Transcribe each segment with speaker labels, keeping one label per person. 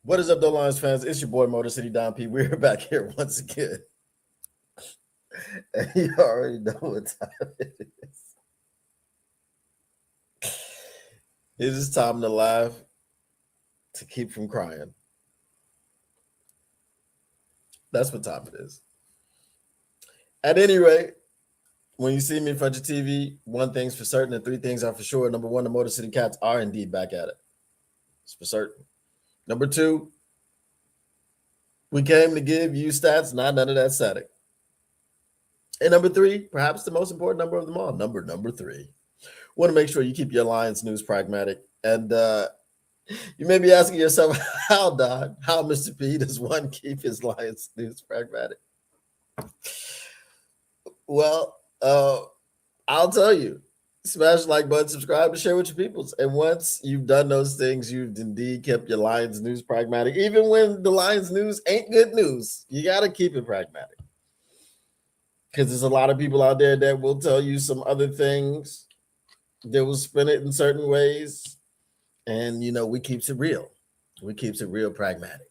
Speaker 1: What is up, though, Lions fans? It's your boy, Motor City Don P. We're back here once again. And you already know what time it is. It is time to laugh to keep from crying. That's what time it is. At any rate, when you see me in front of your TV, one thing's for certain and three things are for sure. Number one, the Motor City Cats are indeed back at it. It's for certain. Number two, we came to give you stats, not none of that static. And number three, perhaps the most important number of them all, number three. Want to make sure you keep your Lions news pragmatic. And you may be asking yourself, how, Don, how, Mr. P, does one keep his Lions news pragmatic? Well, I'll tell you. Smash the like button, subscribe, and share with your peoples. And once you've done those things, you've indeed kept your Lions news pragmatic. Even when the Lions news ain't good news, you got to keep it pragmatic. Because there's a lot of people out there that will tell you some other things. They will spin it in certain ways. And, we keeps it real. We keeps it real pragmatic.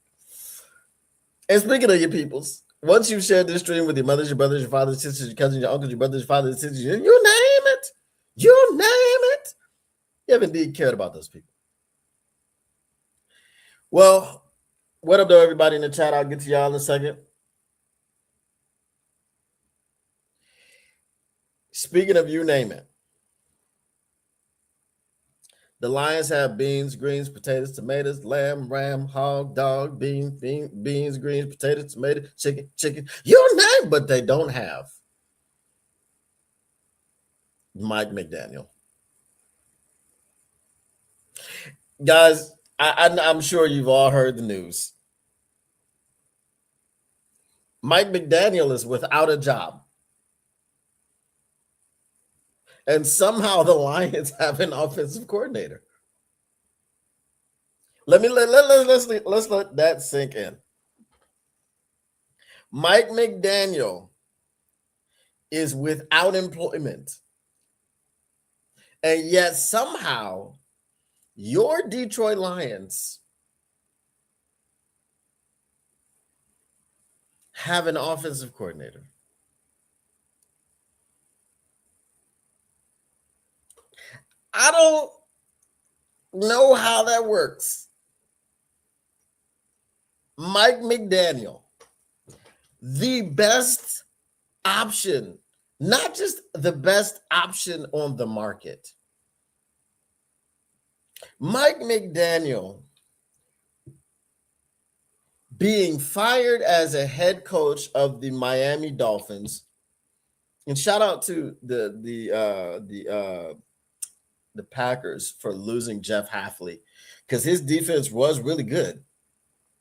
Speaker 1: And speaking of your peoples, once you've shared this stream with your mothers, your brothers, your fathers, sisters, your cousins, your uncles, your brothers, your fathers, sisters, you name it. You name it. You have indeed cared about those people. Well, what up, though, everybody in the chat? I'll get to y'all in a second. Speaking of you name it, the Lions have beans, greens, potatoes, tomatoes, lamb, ram, hog, dog, beans, greens, potatoes, tomatoes, chicken, you name it, but they don't have Mike McDaniel. Guys, I'm sure you've all heard the news. Mike McDaniel is without a job. And somehow the Lions have an offensive coordinator. Let's let that sink in. Mike McDaniel is without employment. And yet somehow your Detroit Lions have an offensive coordinator. I don't know how that works. Mike McDaniel, the best option, not just the best option on the market. Mike McDaniel being fired as a head coach of the Miami Dolphins, and shout out to the Packers for losing Jeff Hafley, because his defense was really good.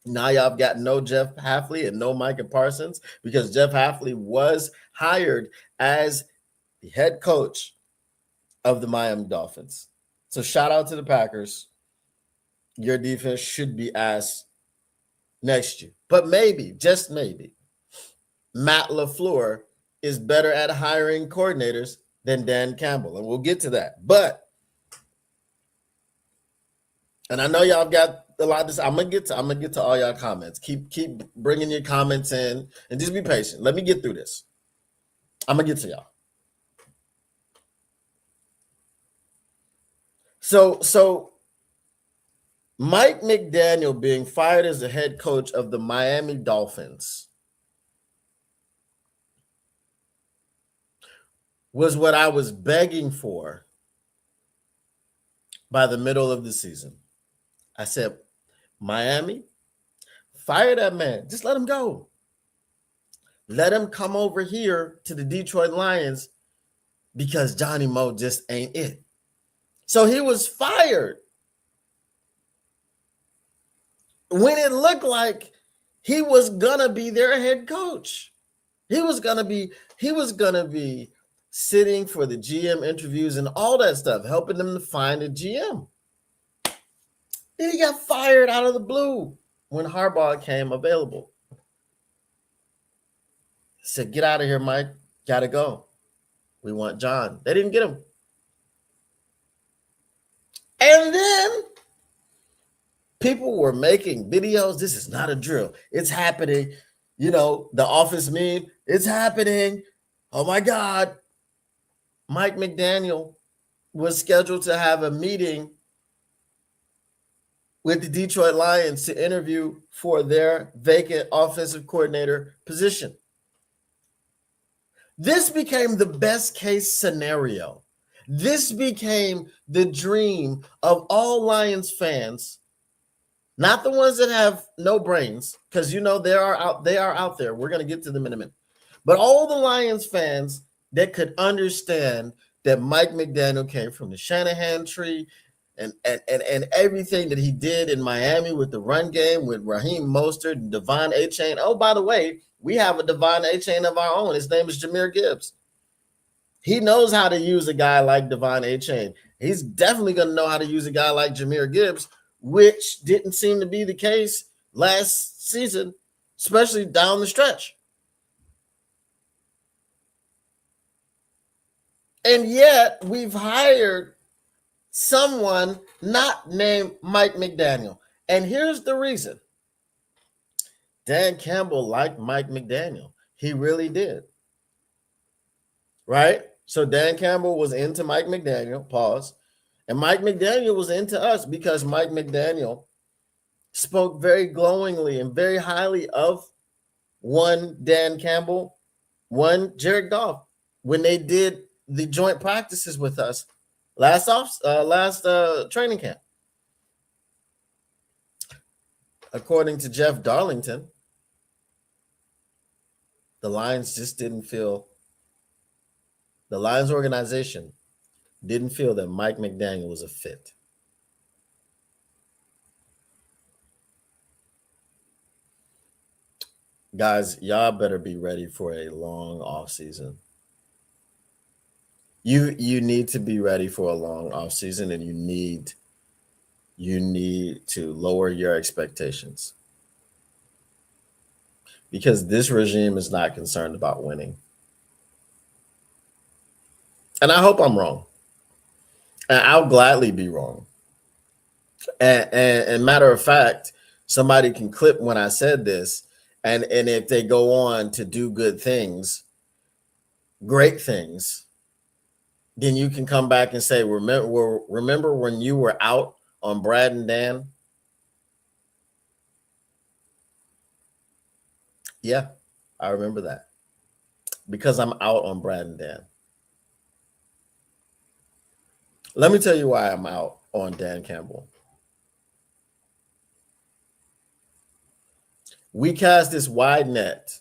Speaker 1: Now y'all have got no Jeff Hafley and no Micah Parsons, because Jeff Hafley was hired as the head coach of the Miami Dolphins. So shout out to the Packers. Your defense should be asked next year. But maybe, just maybe, Matt LaFleur is better at hiring coordinators than Dan Campbell. And we'll get to that. And I know y'all have got a lot of this. I'm gonna get to all y'all comments. Keep bringing your comments in, and just be patient. Let me get through this. I'm gonna get to y'all. So Mike McDaniel being fired as the head coach of the Miami Dolphins was what I was begging for by the middle of the season. I said, Miami, fire that man. Just let him go. Let him come over here to the Detroit Lions, because Johnny Moe just ain't it. So he was fired when it looked like he was gonna be their head coach. He was gonna be sitting for the GM interviews and all that stuff, helping them to find a GM. Then he got fired out of the blue when Harbaugh came available. Said, get out of here, Mike. Gotta go. We want John. They didn't get him. And then People were making videos. This is not a drill. It's happening. You know, the Office meme. It's happening. Oh my God. Mike McDaniel was scheduled to have a meeting with the Detroit Lions to interview for their vacant offensive coordinator position. This became the best case scenario. This became the dream of all Lions fans, not the ones that have no brains, because you know they are out there. We're going to get to them in a minute. But all the Lions fans that could understand that Mike McDaniel came from the Shanahan tree and everything that he did in Miami with the run game with Raheem Mostert and Devon Achane. Oh, by the way, we have a Devon Achane of our own. His name is Jahmyr Gibbs. He knows how to use a guy like Devon Achane. He's definitely going to know how to use a guy like Jahmyr Gibbs, which didn't seem to be the case last season, especially down the stretch. And yet we've hired someone not named Mike McDaniel. And here's the reason. Dan Campbell liked Mike McDaniel. He really did. Right? So Dan Campbell was into Mike McDaniel, pause. And Mike McDaniel was into us because Mike McDaniel spoke very glowingly and very highly of one Dan Campbell, one Jared Goff when they did the joint practices with us last training camp. According to Jeff Darlington, the Lions organization didn't feel that Mike McDaniel was a fit. Guys, y'all better be ready for a long off season. You need to be ready for a long off season, and you need to lower your expectations because this regime is not concerned about winning. And I hope I'm wrong. And I'll gladly be wrong. And matter of fact, somebody can clip when I said this, and if they go on to do good things, great things, then you can come back and say, remember when you were out on Brad and Dan? Yeah, I remember that because I'm out on Brad and Dan. Let me tell you why I'm out on Dan Campbell. We cast this wide net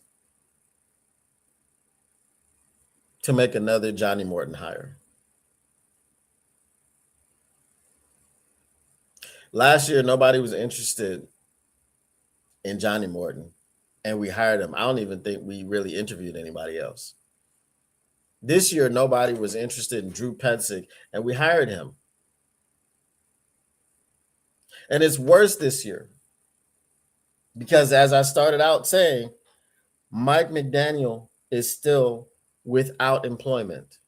Speaker 1: to make another Johnny Morton hire. Last year, nobody was interested in Johnny Morton, and we hired him. I don't even think we really interviewed anybody else. This year, nobody was interested in Drew Petzing, and we hired him. And it's worse this year because, as I started out saying, Mike McDaniel is still without employment.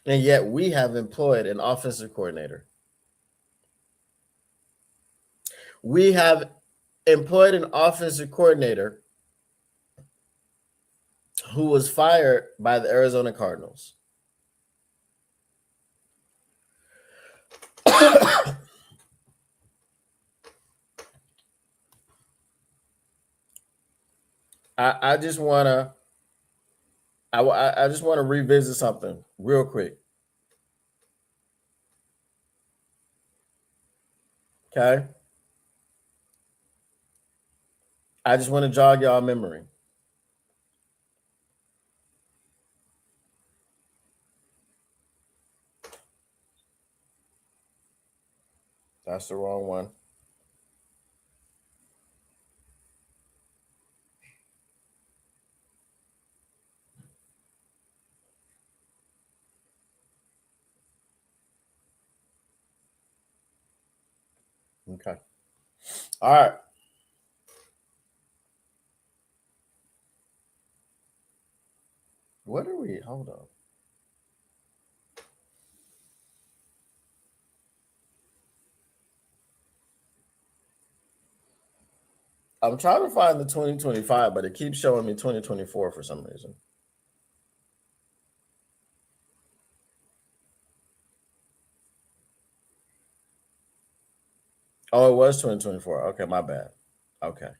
Speaker 1: And yet we have employed an offensive coordinator. We have employed an offensive coordinator who was fired by the Arizona Cardinals. I just want to I just want to revisit something real quick. Okay. I just want to jog y'all memory. That's the wrong one. Okay. All right. What are we? Hold on. I'm trying to find the 2025, but it keeps showing me 2024 for some reason. Oh, it was 2024. Okay, my bad. Okay.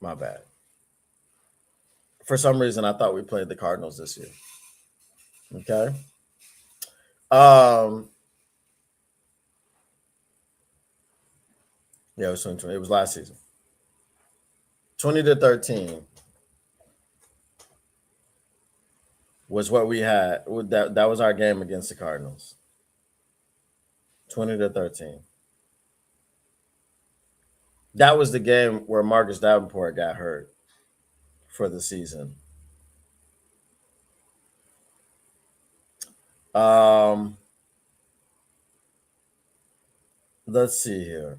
Speaker 1: My bad. For some reason, I thought we played the Cardinals this year. Okay. Yeah, it was 2020. It was last season. 20-13 was what we had. That was our game against the Cardinals. 20-13. That was the game where Marcus Davenport got hurt for the season. Let's see here.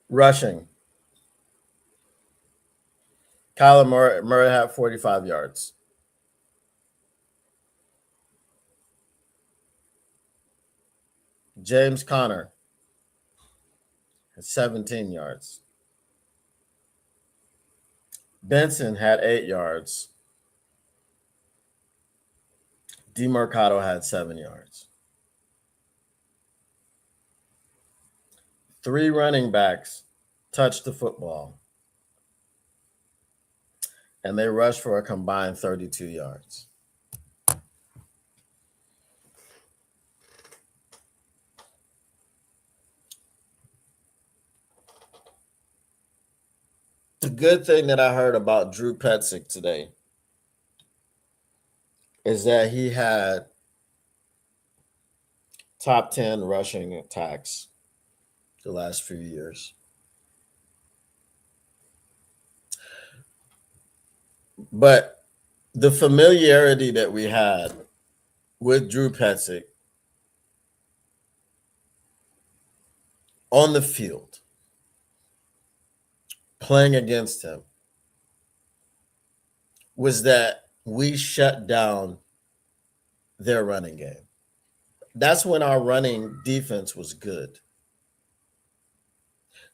Speaker 1: Rushing. Kyler Murray had 45 yards. James Conner had 17 yards. Benson had 8 yards. DeMarcado had 7 yards. 3 running backs touched the football, and they rushed for a combined 32 yards. The good thing that I heard about Drew Petzing today is that he had top 10 rushing attacks the last few years. But the familiarity that we had with Drew Petzing on the field, playing against him, was that we shut down their running game. That's when our running defense was good.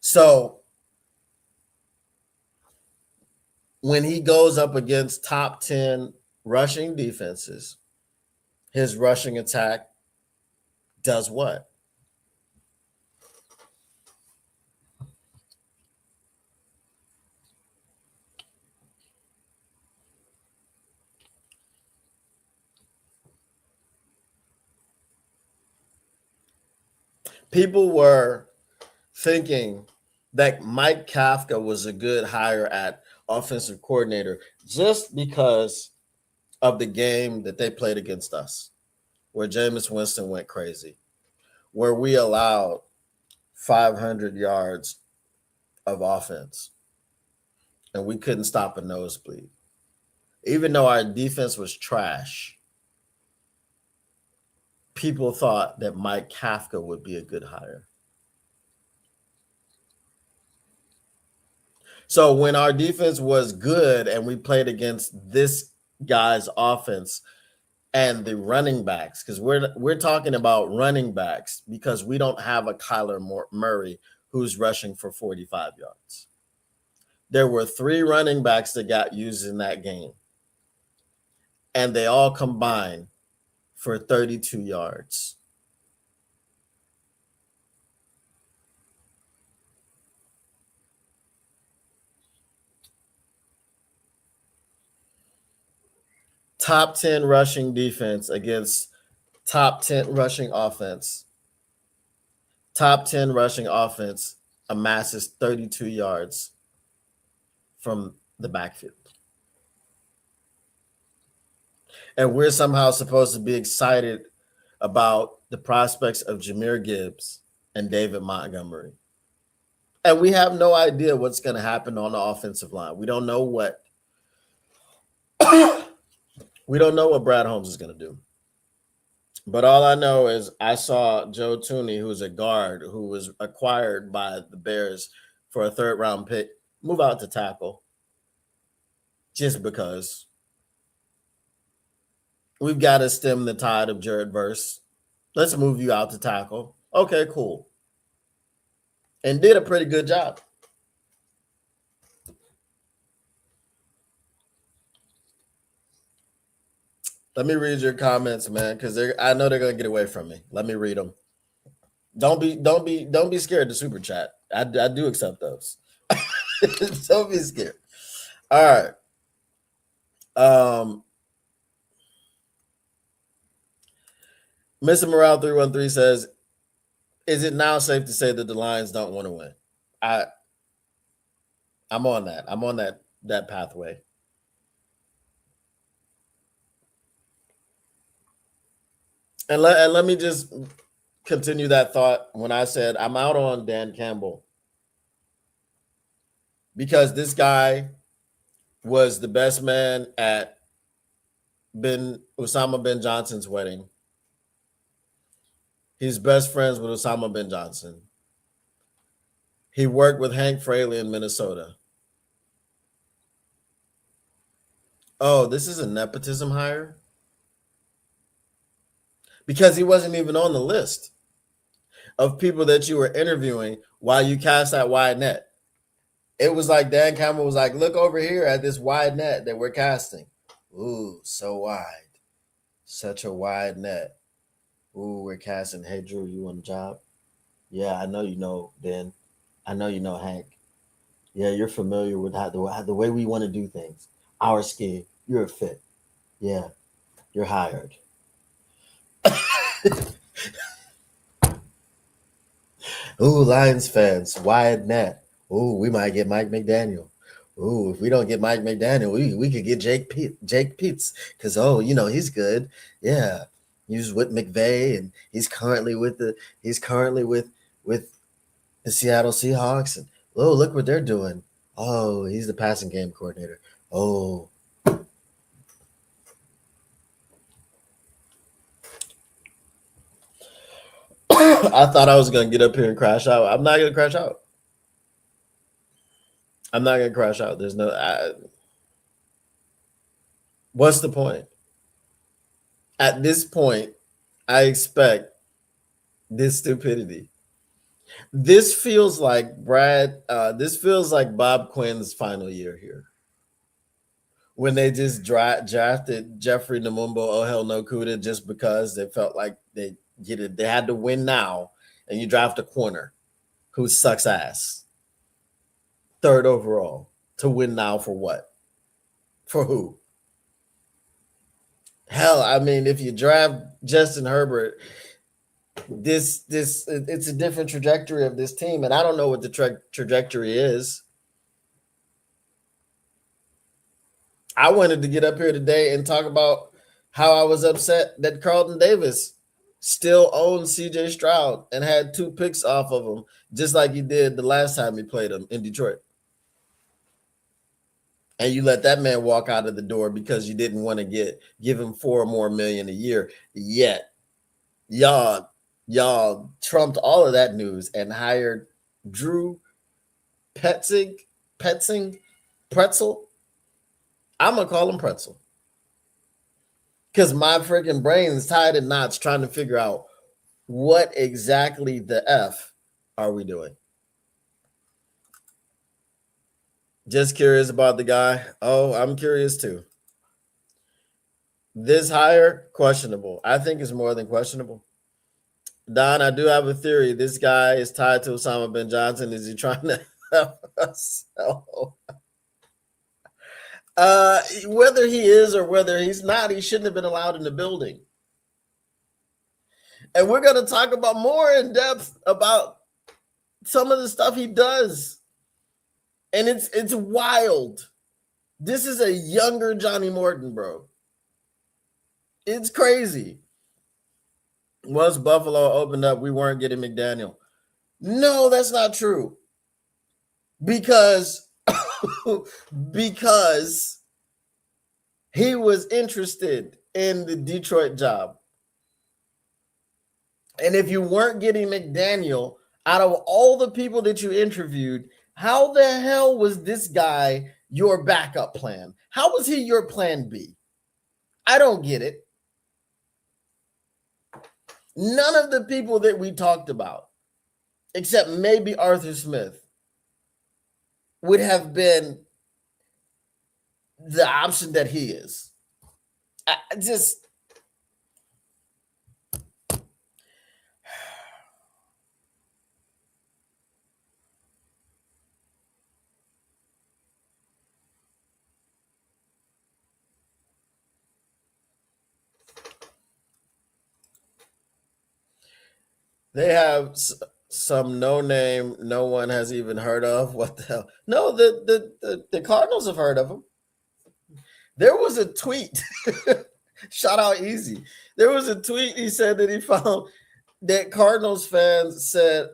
Speaker 1: So when he goes up against top 10 rushing defenses, his rushing attack does what? People were thinking that Mike Kafka was a good hire at offensive coordinator just because of the game that they played against us, where Jameis Winston went crazy, where we allowed 500 yards of offense and we couldn't stop a nosebleed. Even though our defense was trash, people thought that Mike Kafka would be a good hire. So when our defense was good and we played against this guy's offense and the running backs, because we're talking about running backs because we don't have a Kyler Murray who's rushing for 45 yards. There were 3 running backs that got used in that game, and they all combined for 32 yards. Top 10 rushing defense against top 10 rushing offense. Top 10 rushing offense amasses 32 yards from the backfield. And we're somehow supposed to be excited about the prospects of Jahmyr Gibbs and David Montgomery. And we have no idea what's going to happen on the offensive line. We don't know what Brad Holmes is going to do. But all I know is I saw Joe Thuney, who's a guard who was acquired by the Bears for a 3rd-round pick, move out to tackle just because. We've got to stem the tide of Jared Verse. Let's move you out to tackle. Okay, cool. And did a pretty good job. Let me read your comments, man, because I know they're gonna get away from me. Let me read them. Don't be scared to super chat. I do accept those. Don't be scared. All right. Mr. Morale 313 says, "Is it now safe to say that the Lions don't want to win?" I'm on that. I'm on that pathway. And let me just continue that thought when I said I'm out on Dan Campbell, because this guy was the best man at Osama bin Johnson's wedding. He's best friends with Osama bin Johnson. He worked with Hank Fraley in Minnesota. Oh, this is a nepotism hire? Because he wasn't even on the list of people that you were interviewing while you cast that wide net. It was like Dan Campbell was like, look over here at this wide net that we're casting. Ooh, so wide. Such a wide net. Ooh, we're casting. Hey, Drew, you want a job? Yeah, I know you know, Ben. I know you know Hank. Yeah, you're familiar with how the way we want to do things. Our scheme. You're a fit. Yeah, you're hired. Ooh, Lions fans, wide net. Ooh, we might get Mike McDaniel. Ooh, if we don't get Mike McDaniel, we could get Jake Pitts, because he's good. Yeah, he was with McVay, and he's currently with the Seattle Seahawks. And oh, look what they're doing. Oh, he's the passing game coordinator. Oh. I thought I was gonna get up here and crash out. I'm not gonna crash out. I'm not gonna crash out. There's no. What's the point? At this point, I expect this stupidity. This feels like this feels like Bob Quinn's final year here, when they just drafted Jeffrey Namumbo Ohel Nokuda just because they felt like they had to win now, and you draft a corner who sucks ass, 3rd overall, to win now for what? For who? Hell, I mean, if you draft Justin Herbert, it's a different trajectory of this team, and I don't know what the trajectory is. I wanted to get up here today and talk about how I was upset that Carlton Davis still owns CJ Stroud and had 2 picks off of him, just like he did the last time he played him in Detroit. And you let that man walk out of the door because you didn't want to give him $4 more million a year. Yet y'all trumped all of that news and hired Drew Petzing Pretzel. I'm gonna call him Pretzel, because my freaking brain is tied in knots trying to figure out what exactly the F are we doing. Just curious about the guy. Oh, I'm curious too. This hire, questionable. I think it's more than questionable. Don, I do have a theory. This guy is tied to Osama bin Johnson. Is he trying to help us sell? Whether he is or whether he's not, he shouldn't have been allowed in the building. And we're going to talk about more in depth about some of the stuff he does. And it's wild. This is a younger Johnny Morton, bro. It's crazy. Once Buffalo opened up, we weren't getting McDaniel. No, that's not true. Because he was interested in the Detroit job. And if you weren't getting McDaniel, out of all the people that you interviewed, how the hell was this guy your backup plan? How was he your plan B? I don't get it. None of the people that we talked about, except maybe Arthur Smith, would have been the option that he is. They have some no name, no one has even heard of. What the hell? No, the Cardinals have heard of him. There was a tweet. Shout out Easy. There was a tweet. He said that he found that Cardinals fans said,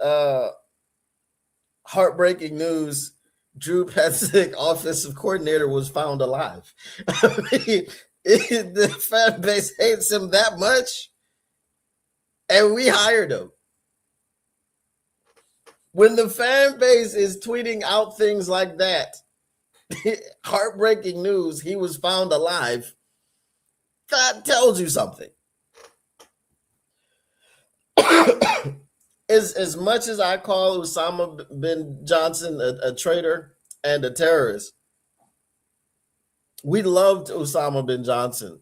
Speaker 1: heartbreaking news. Drew Petzing, offensive coordinator, was found alive. I mean, the fan base hates him that much, and we hired him. When the fan base is tweeting out things like that, heartbreaking news, he was found alive, that tells you something. As much as I call Osama bin Johnson a traitor and a terrorist, we loved Osama bin Johnson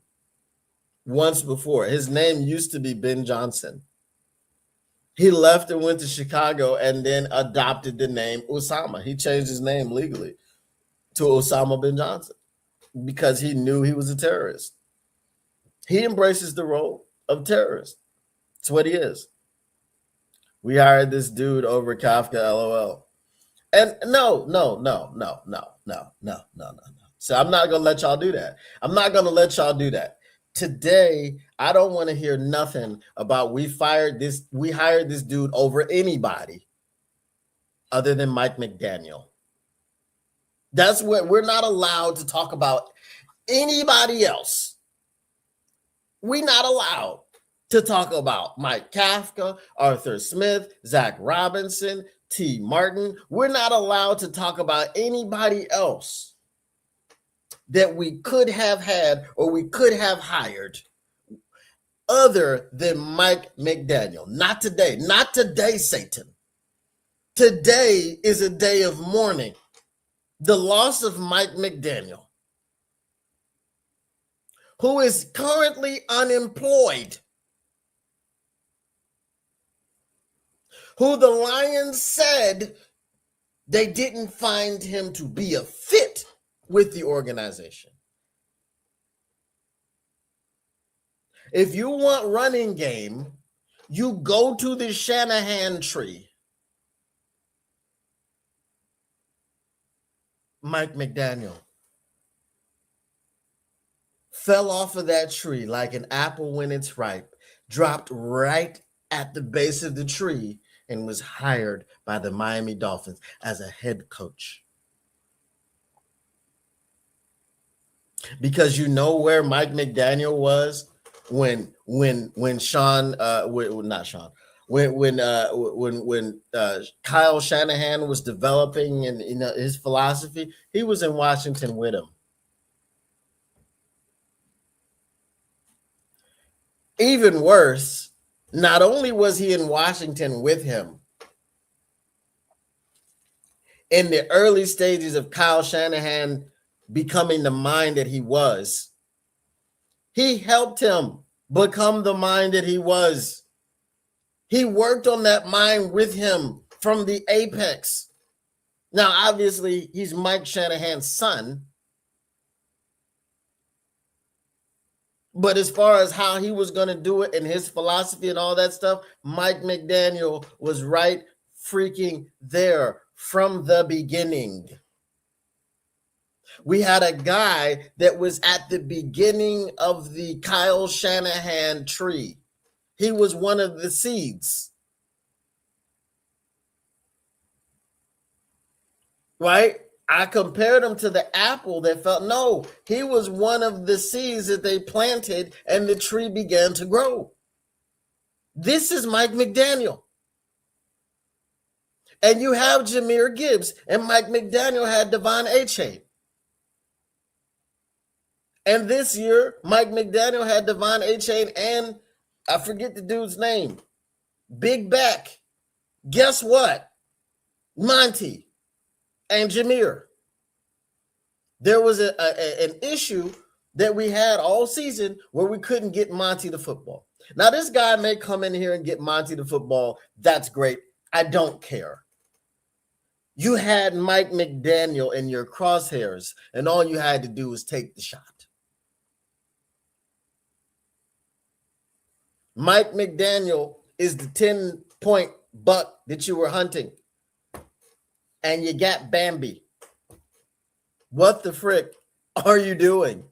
Speaker 1: once before. His name used to be Ben Johnson. He left and went to Chicago and then adopted the name Osama. He changed his name legally to Osama bin Johnson because he knew he was a terrorist. He embraces the role of terrorist. That's what he is. We hired this dude over Kafka, LOL. And no. So I'm not gonna let y'all do that. I'm not gonna let y'all do that. Today, I don't want to hear nothing about we hired this dude over anybody other than Mike McDaniel. That's what we're not allowed to talk about anybody else. We're not allowed to talk about Mike Kafka, Arthur Smith, Zach Robinson, T. Martin. We're not allowed to talk about anybody else that we could have had or we could have hired other than Mike McDaniel. Not today. Not today, Satan. Today is a day of mourning. The loss of Mike McDaniel, who is currently unemployed, who the Lions said they didn't find him to be a fit with the organization. If you want running game, you go to the Shanahan tree. Mike McDaniel fell off of that tree like an apple when it's ripe, dropped right at the base of the tree, and was hired by the Miami Dolphins as a head coach. Because you know where Mike McDaniel was when Sean not Sean when Kyle Shanahan was developing and his philosophy. He was in Washington with him. Even worse, not only was he in Washington with him in the early stages of Kyle Shanahan becoming the mind that he was, he helped him become the mind that he was. He worked on that mind with him from the apex. Now, obviously, he's Mike Shanahan's son. But as far as how he was going to do it and his philosophy and all that stuff, Mike McDaniel was right freaking there from the beginning. We had a guy that was at the beginning of the Kyle Shanahan tree. He was one of the seeds. Right? I compared him to the apple that fell. No, he was one of the seeds that they planted and the tree began to grow. This is Mike McDaniel. And you have Jahmyr Gibbs, and Mike McDaniel had Devon Achane. And this year, Mike McDaniel had Devon Achane and I forget the dude's name. Big back. Guess what? Monty and Jahmyr. There was an issue that we had all season where we couldn't get Monty the football. Now, this guy may come in here and get Monty the football. That's great. I don't care. You had Mike McDaniel in your crosshairs, and all you had to do was take the shot. Mike McDaniel is the 10 point buck that you were hunting, and you got Bambi. What the frick are you doing?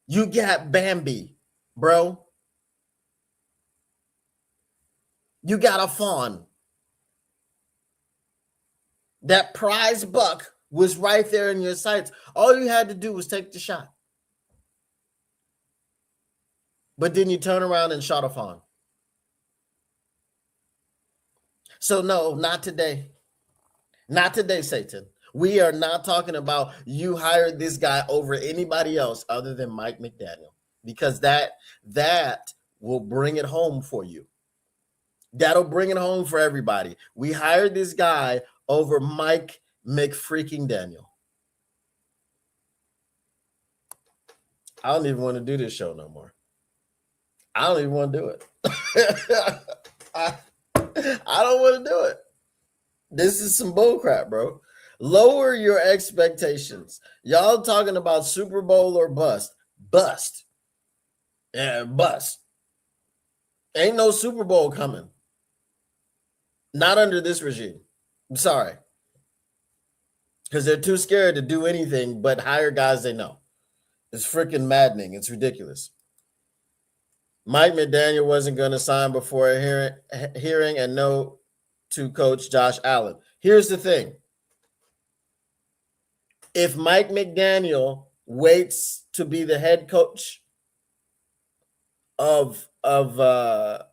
Speaker 1: You got Bambi, bro. You got a fawn. That prize buck was right there in your sights. All you had to do was take the shot. But then you turn around and shot a fawn. So no, not today. Not today, Satan. We are not talking about you hired this guy over anybody else other than Mike McDaniel, because that will bring it home for you. That'll bring it home for everybody. We hired this guy over Mike McFreaking Daniel. I don't even want to do this show no more. I don't even want to do it. I don't want to do it. This is some bullcrap, bro. Lower your expectations. Y'all talking about Super Bowl or bust. Bust. Yeah, bust. Ain't no Super Bowl coming. Not under this regime. I'm sorry. Because they're too scared to do anything but hire guys they know. It's freaking maddening. It's ridiculous. Mike McDaniel wasn't going to sign before a hearing and no to coach Josh Allen. Here's the thing. If Mike McDaniel waits to be the head coach of the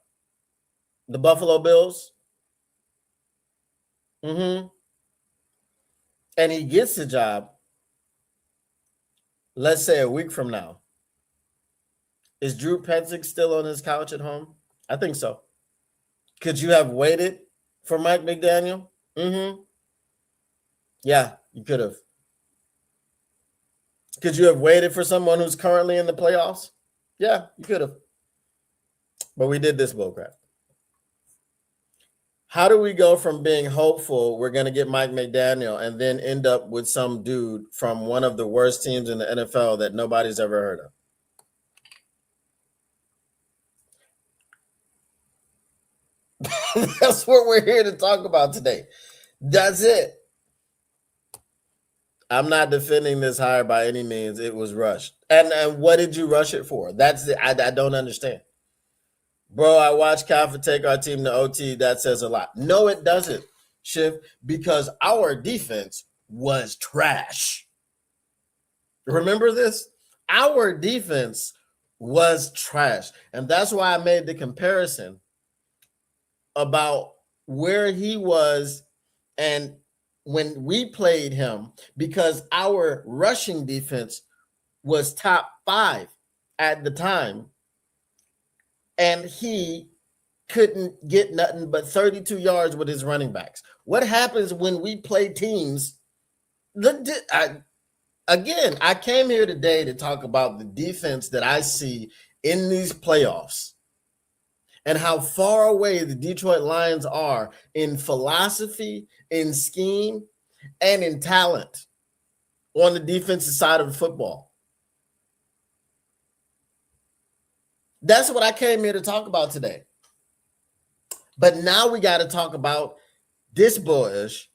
Speaker 1: Buffalo Bills, and he gets the job, let's say a week from now, is Drew Petzing still on his couch at home? I think so. Could you have waited for Mike McDaniel? Yeah, you could have. Could you have waited for someone who's currently in the playoffs? Yeah, you could have. But we did this bullcrap. How do we go from being hopeful we're going to get Mike McDaniel and then end up with some dude from one of the worst teams in the NFL that nobody's ever heard of? That's what we're here to talk about today. That's it. I'm not defending this hire by any means. It was rushed. And what did you rush it for? That's it. I don't understand. Bro, I watched Calvin take our team to OT. That says a lot. No, it doesn't, Schiff, because our defense was trash. Remember this? Our defense was trash. And that's why I made the comparison about where he was and when we played him, because our rushing defense was top 5 at the time. And he couldn't get nothing but 32 yards with his running backs. What happens when we play teams? Again, I came here today to talk about the defense that I see in these playoffs and how far away the Detroit Lions are in philosophy, in scheme, and in talent on the defensive side of the football. That's what I came here to talk about today. But now we got to talk about this Bush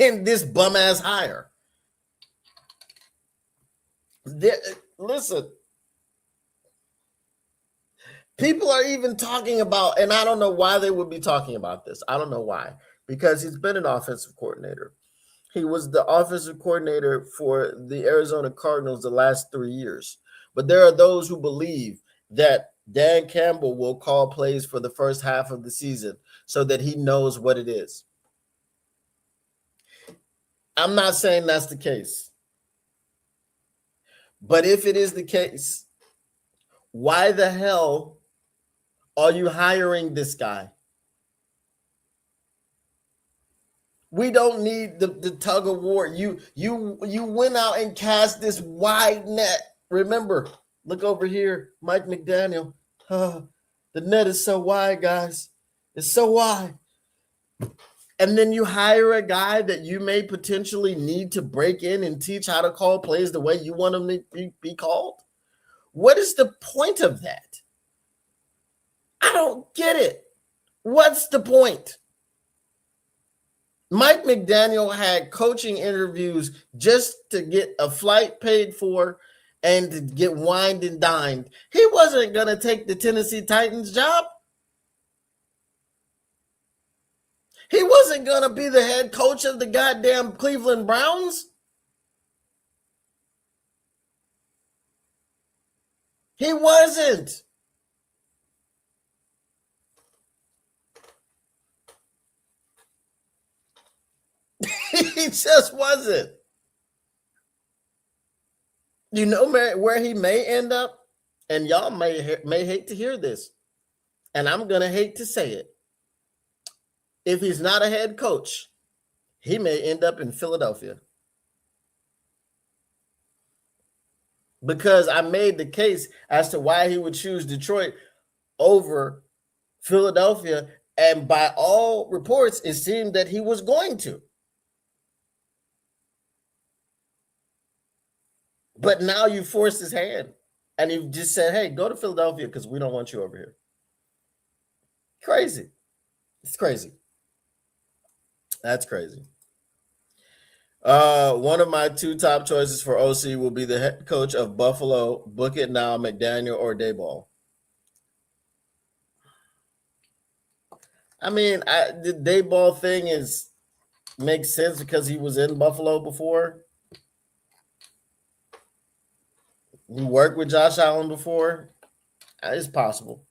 Speaker 1: and this bum-ass hire. Listen, people are even talking about, and I don't know why they would be talking about this. I don't know why. Because he's been an offensive coordinator. He was the offensive coordinator for the Arizona Cardinals the last 3 years. But there are those who believe that Dan Campbell will call plays for the first half of the season so that he knows what it is. I'm not saying that's the case. But if it is the case, why the hell are you hiring this guy? We don't need the tug of war. You went out and cast this wide net. Remember, look over here, Mike McDaniel. The net is so wide, guys. It's so wide. And then you hire a guy that you may potentially need to break in and teach how to call plays the way you want them to be called. What is the point of that? I don't get it. What's the point? Mike McDaniel had coaching interviews just to get a flight paid for and to get wined and dined. He wasn't going to take the Tennessee Titans job. He wasn't going to be the head coach of the goddamn Cleveland Browns. He wasn't. He just wasn't. You know where he may end up? And y'all may hate to hear this. And I'm going to hate to say it. If he's not a head coach, he may end up in Philadelphia. Because I made the case as to why he would choose Detroit over Philadelphia. And by all reports, it seemed that he was going to. But now you forced his hand. And you just said, hey, go to Philadelphia because we don't want you over here. Crazy. It's crazy. That's crazy. One of my two top choices for OC will be the head coach of Buffalo. Book it now, McDaniel or Daboll. I mean, the Daboll thing makes sense because he was in Buffalo before. He worked with Josh Allen before. It's possible.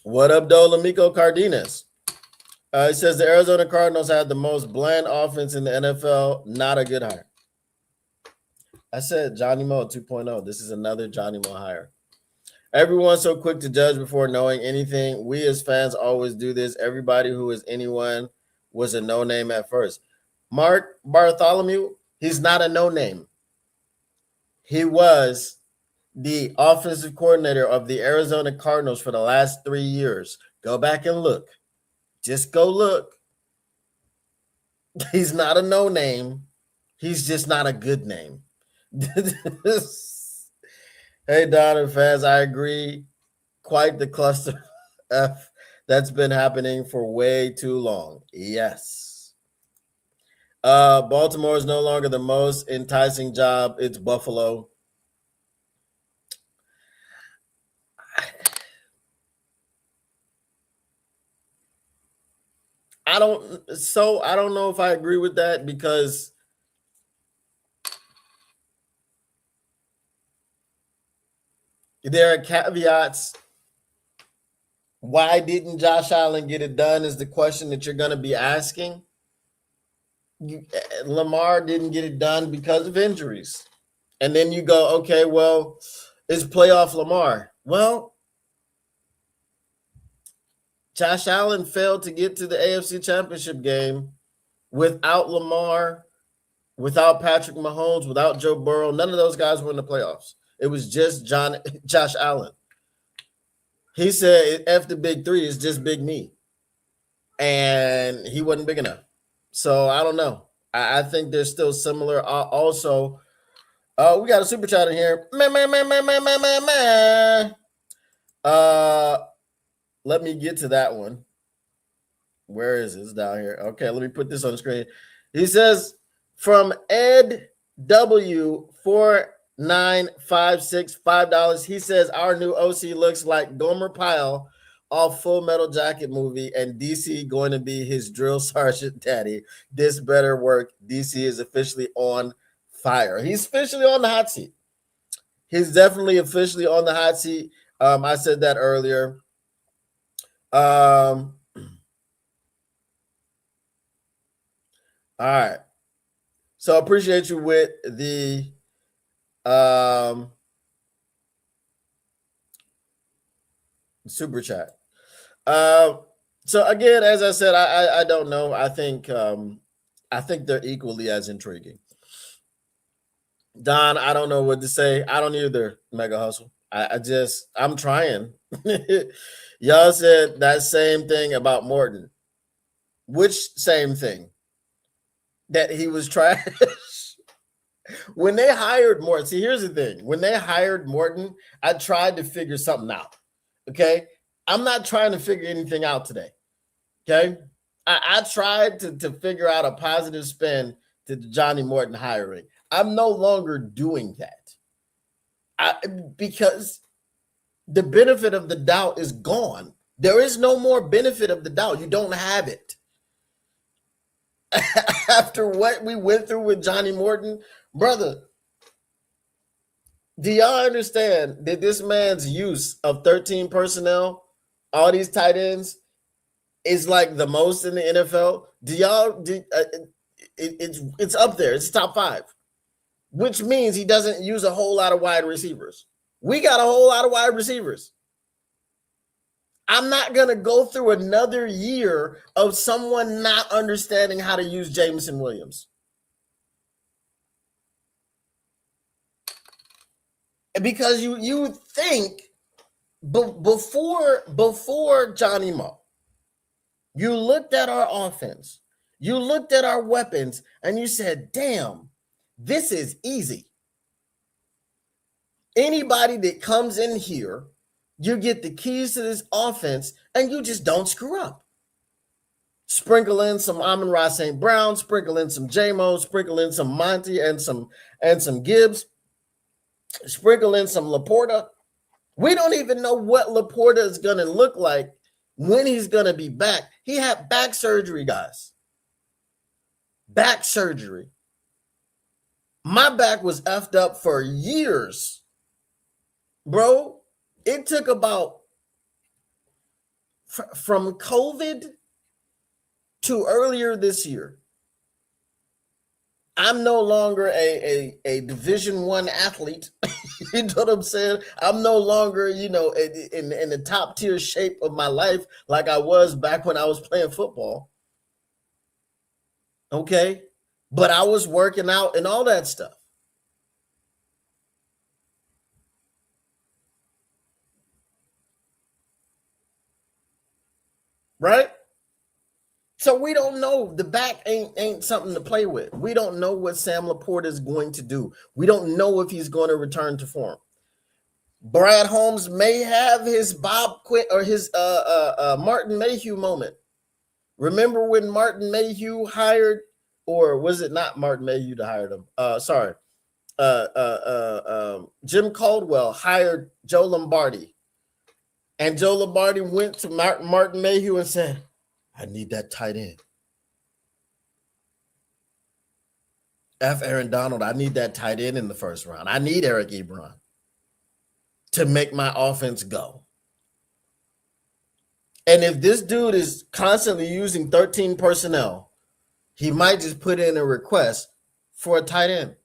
Speaker 1: What up, Dolamico Cardenas? He says the Arizona Cardinals had the most bland offense in the NFL. Not a good hire. I said Johnny Mo 2.0. This is another Johnny Mo hire. Everyone's so quick to judge before knowing anything. We as fans always do this. Everybody who is anyone was a no-name at first. Mark Bartholomew, he's not a no-name. He was the offensive coordinator of the Arizona Cardinals for the last 3 years. Go back and look. Just go look. He's not a no-name. He's just not a good name. Hey, Don and fans, I agree. Quite the cluster F that's been happening for way too long. Yes. Baltimore is no longer the most enticing job. It's Buffalo. I don't know if I agree with that because there are caveats. Why didn't Josh Allen get it done is the question that you're going to be asking. Lamar didn't get it done because of injuries. And then you go, okay, well, it's playoff Lamar. Well, Josh Allen failed to get to the AFC Championship game without Lamar, without Patrick Mahomes, without Joe Burrow. None of those guys were in the playoffs. It was just Josh Allen. He said, F the big three, it's just big me. And he wasn't big enough. So I don't know. I think they're still similar. Also, we got a super chat in here. Let me get to that one. Where is it? It's down here. Okay, let me put this on the screen. He says, from Ed W 4956 $5. He says our new OC looks like Gomer Pyle off Full Metal Jacket movie, and DC going to be his drill sergeant daddy. This better work. DC is officially on fire. He's officially on the hot seat. He's definitely officially on the hot seat. I said that earlier. All right. So I appreciate you with the super chat. So again, as I said, I don't know. I think they're equally as intriguing. Don, I don't know what to say. I don't either, Mega Hustle. I'm trying. Y'all said that same thing about Morton. Which same thing? That he was trash? When they hired Morton, see, here's the thing. When they hired Morton, I tried to figure something out. Okay. I'm not trying to figure anything out today. Okay. I tried to figure out a positive spin to the Johnny Morton hiring. I'm no longer doing that. Because the benefit of the doubt is gone. There is no more benefit of the doubt. You don't have it. After what we went through with Johnny Morton, brother, do y'all understand that this man's use of 13 personnel, all these tight ends, is like the most in the NFL? It's up there. It's top 5, which means he doesn't use a whole lot of wide receivers. We got a whole lot of wide receivers. I'm not going to go through another year of someone not understanding how to use Jameson Williams. Because you would think before Johnny Mo, you looked at our offense, you looked at our weapons, and you said, damn, this is easy. Anybody that comes in here, you get the keys to this offense, and you just don't screw up. Sprinkle in some Amon-Ra St. Brown, sprinkle in some J-Mo, sprinkle in some Monty and some Gibbs, sprinkle in some Laporta. We don't even know what Laporta is going to look like when he's going to be back. He had back surgery, guys. Back surgery. My back was effed up for years. Bro, it took about from COVID to earlier this year. I'm no longer a Division I athlete. You know what I'm saying? I'm no longer, in the top tier shape of my life like I was back when I was playing football. Okay? But I was working out and all that stuff. Right? So we don't know. The back ain't something to play with. We don't know what Sam Laporta is going to do. We don't know if he's going to return to form. Brad Holmes may have his Bob Quinn or his Martin Mayhew moment. Remember when Martin Mayhew hired, or was it not Martin Mayhew that hired him? Jim Caldwell hired Joe Lombardi, and Joe Lombardi went to Martin Mayhew and said, I need that tight end. Aaron Donald, I need that tight end in the first round. I need Eric Ebron to make my offense go. And if this dude is constantly using 13 personnel, he might just put in a request for a tight end.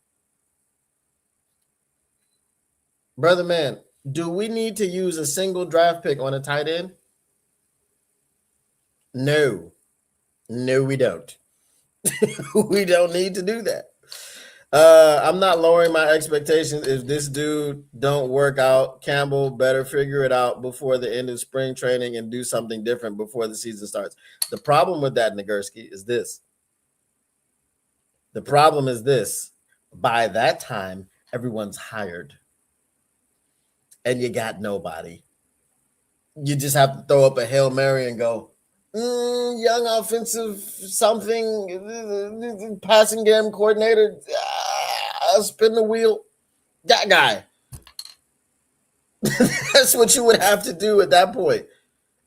Speaker 1: Brother man, do we need to use a single draft pick on a tight end? No, we don't. We don't need to do that. I'm not lowering my expectations. If this dude don't work out, Campbell better figure it out before the end of spring training and do something different before the season starts. The problem with that, Nagurski, is this. The problem is this. By that time, everyone's hired. And you got nobody. You just have to throw up a Hail Mary and go, young offensive something, passing game coordinator, spin the wheel, that guy. That's what you would have to do at that point.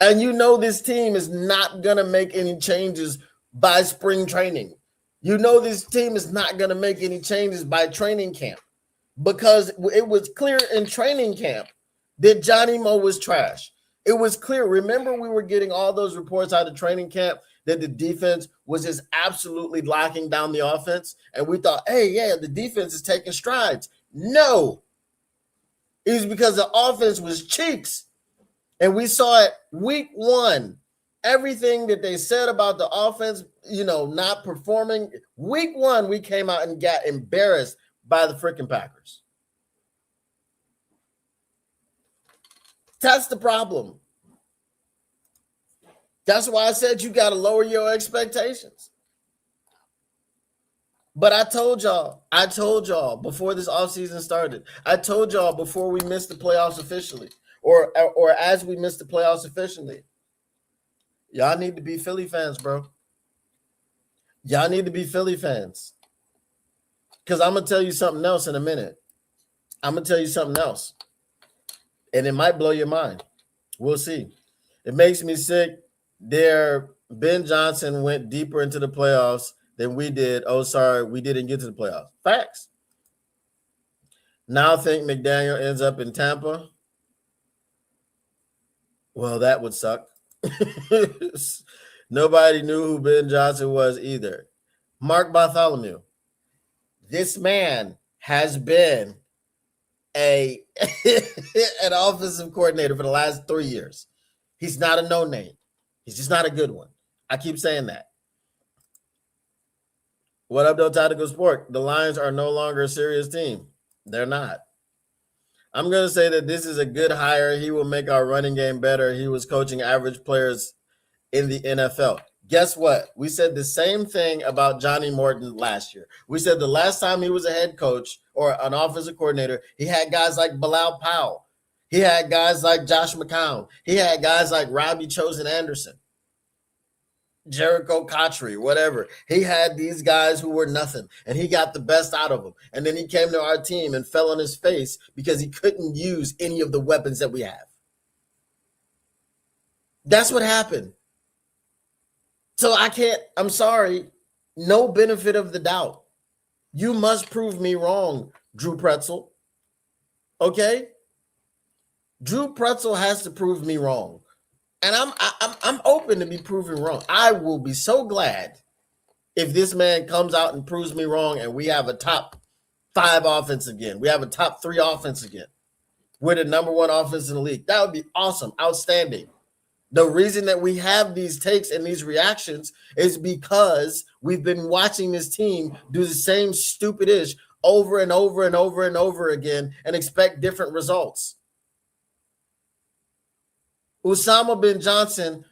Speaker 1: And this team is not going to make any changes by spring training. This team is not going to make any changes by training camp, because it was clear in training camp that Johnny Mo was trash. It was clear. Remember, we were getting all those reports out of training camp that the defense was just absolutely locking down the offense. And we thought, hey, yeah, the defense is taking strides. No. It was because the offense was cheeks. And we saw it week 1. Everything that they said about the offense, not performing. Week 1, we came out and got embarrassed by the freaking Packers. That's the problem. That's why I said you got to lower your expectations. But I told y'all before this offseason started, I told y'all before we missed the playoffs officially, or as we miss the playoffs efficiently. Y'all need to be Philly fans, bro. Y'all need to be Philly fans. Because I'm going to tell you something else in a minute. I'm going to tell you something else. And it might blow your mind. We'll see. It makes me sick. Ben Johnson went deeper into the playoffs than we did. Oh, sorry, we didn't get to the playoffs. Facts. Now think McDaniel ends up in Tampa. Well, that would suck. Nobody knew who Ben Johnson was either. Mark Bartholomew. This man has been an offensive coordinator for the last 3 years. He's not a no-name. He's just not a good one. I keep saying that. What up, though, Tactical Sport? The Lions are no longer a serious team. They're not. I'm going to say that this is a good hire. He will make our running game better. He was coaching average players in the NFL. Guess what? We said the same thing about Johnny Morton last year. We said the last time he was a head coach or an offensive coordinator, he had guys like Bilal Powell. He had guys like Josh McCown. He had guys like Robbie Chosen Anderson, Jericho Cotchery, whatever. He had these guys who were nothing, and he got the best out of them. And then he came to our team and fell on his face because he couldn't use any of the weapons that we have. That's what happened. So I'm sorry, no benefit of the doubt. You must prove me wrong, Drew Pretzel. Okay? Drew Pretzel has to prove me wrong. And I'm open to be proven wrong. I will be so glad if this man comes out and proves me wrong and we have a top 5 offense again. We have a top 3 offense again. We're the number 1 offense in the league. That would be awesome, outstanding. The reason that we have these takes and these reactions is because we've been watching this team do the same stupid-ish over and over and over and over again and expect different results. Osama bin Johnson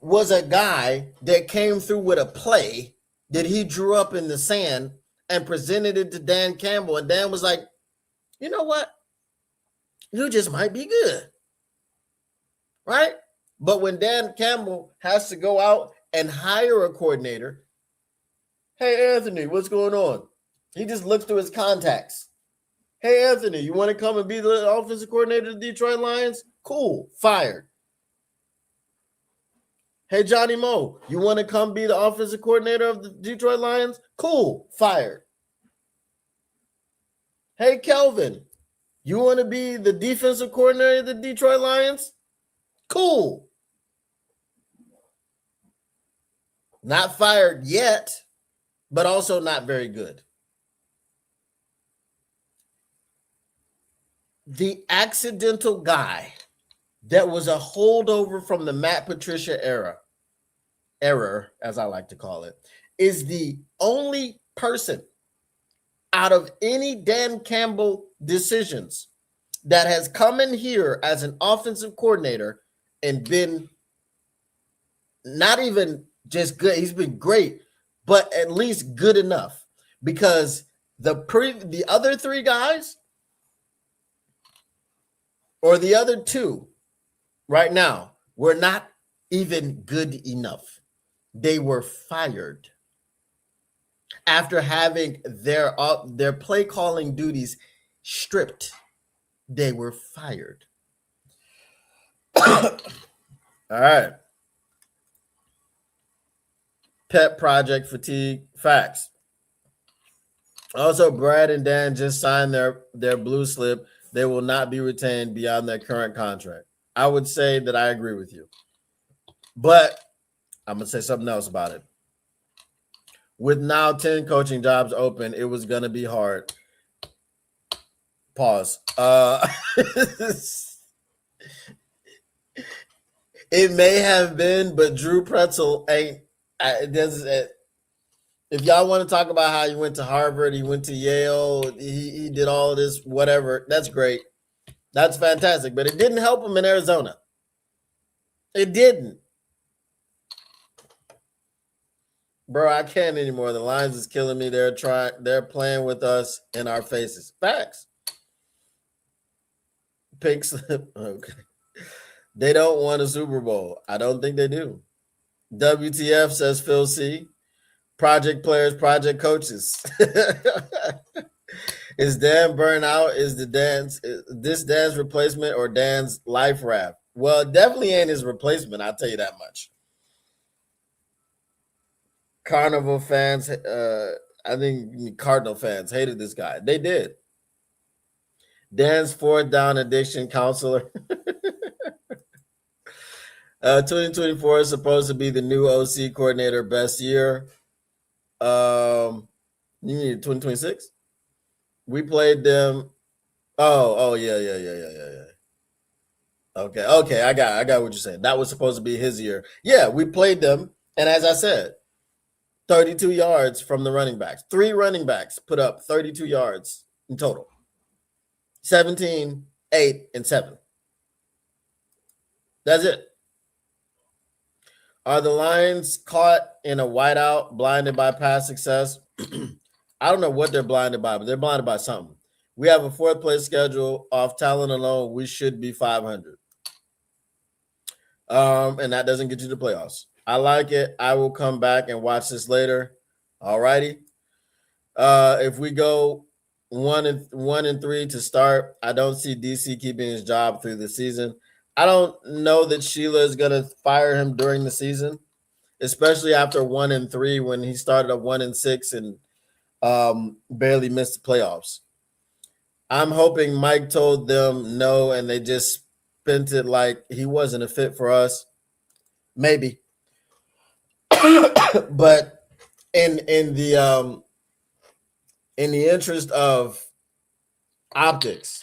Speaker 1: was a guy that came through with a play that he drew up in the sand and presented it to Dan Campbell. And Dan was like, you know what? You just might be good. Right? But when Dan Campbell has to go out and hire a coordinator, hey, Anthony, what's going on? He just looks through his contacts. Hey, Anthony, you want to come and be the offensive coordinator of the Detroit Lions? Cool, fired. Hey, Johnny Moe, you want to come be the offensive coordinator of the Detroit Lions? Cool, fired. Hey, Kelvin, you want to be the defensive coordinator of the Detroit Lions? Cool. Not fired yet, but also not very good. The accidental guy that was a holdover from the Matt Patricia error, as I like to call it, is the only person out of any Dan Campbell decisions that has come in here as an offensive coordinator and been not even just good. He's been great, but at least good enough, because the other 3 guys or the other 2 right now were not even good enough. They were fired after having their play calling duties stripped. They were fired. All right. Pet project fatigue. Facts. Also, Brad and Dan just signed their blue slip. They will not be retained beyond their current contract. I would say that I agree with you. But I'm going to say something else about it. With now 10 coaching jobs open, it was going to be hard. Pause. It may have been, but Drew Pretzel ain't. If y'all want to talk about how he went to Harvard, he went to Yale, he did all of this, whatever, that's great. That's fantastic. But it didn't help him in Arizona. It didn't. Bro, I can't anymore. The Lions is killing me. They're playing with us in our faces. Facts. Pink slip. Okay. They don't want a Super Bowl. I don't think they do. WTF, says Phil C. Project players, project coaches. Is Dan burnout? Is this Dan's replacement or Dan's life raft? Well, it definitely ain't his replacement. I'll tell you that much. Carnival fans, I think Cardinal fans hated this guy. They did. Dan's fourth down addiction counselor. 2024 is supposed to be the new OC coordinator best year. You mean 2026? We played them. Oh, yeah. Okay. I got what you're saying. That was supposed to be his year. Yeah, we played them, and as I said, 32 yards from the running backs. 3 running backs put up 32 yards in total. 17, 8, and 7. That's it. Are the Lions caught in a whiteout, blinded by past success? I don't know what they're blinded by, but they're blinded by something. We have a 4th place schedule. Off talent alone, we should be 500. And that doesn't get you to playoffs. I like it. I will come back and watch this later. All righty. If we go 1-3 to start, I don't see DC keeping his job through the season. I don't know that Sheila is going to fire him during the season, especially after 1-3 when he started at 1-6 and barely missed the playoffs. I'm hoping Mike told them no and they just spent it like he wasn't a fit for us. Maybe. But in the interest of optics,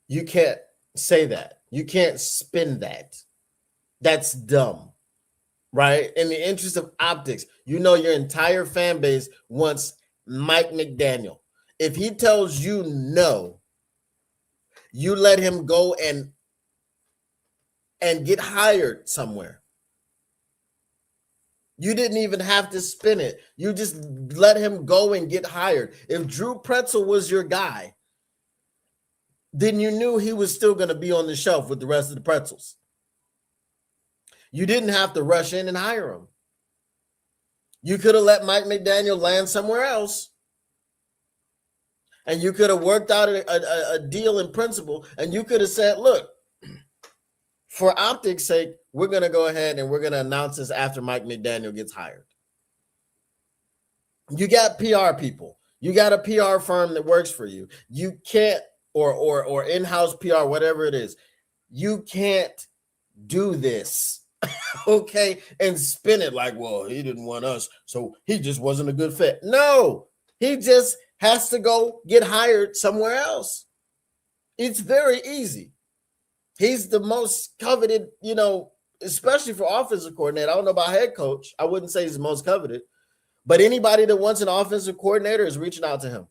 Speaker 1: you can't say that. You can't spin that. That's dumb, right? In the interest of optics, your entire fan base wants Mike McDaniel. If he tells you no, you let him go and get hired somewhere. You didn't even have to spin it. You just let him go and get hired. If Drew Pretzel was your guy, then you knew he was still going to be on the shelf with the rest of the pretzels. You didn't have to rush in and hire him. You could have let Mike McDaniel land somewhere else. And you could have worked out a deal in principle. And you could have said, look, for optics' sake, we're going to go ahead and we're going to announce this after Mike McDaniel gets hired. You got PR people. You got a PR firm that works for you. You can't, or in-house PR, whatever it is. You can't do this, okay, and spin it like, well, he didn't want us, so he just wasn't a good fit. No, he just has to go get hired somewhere else. It's very easy. He's the most coveted, especially for offensive coordinator. I don't know about head coach. I wouldn't say he's the most coveted, but anybody that wants an offensive coordinator is reaching out to him.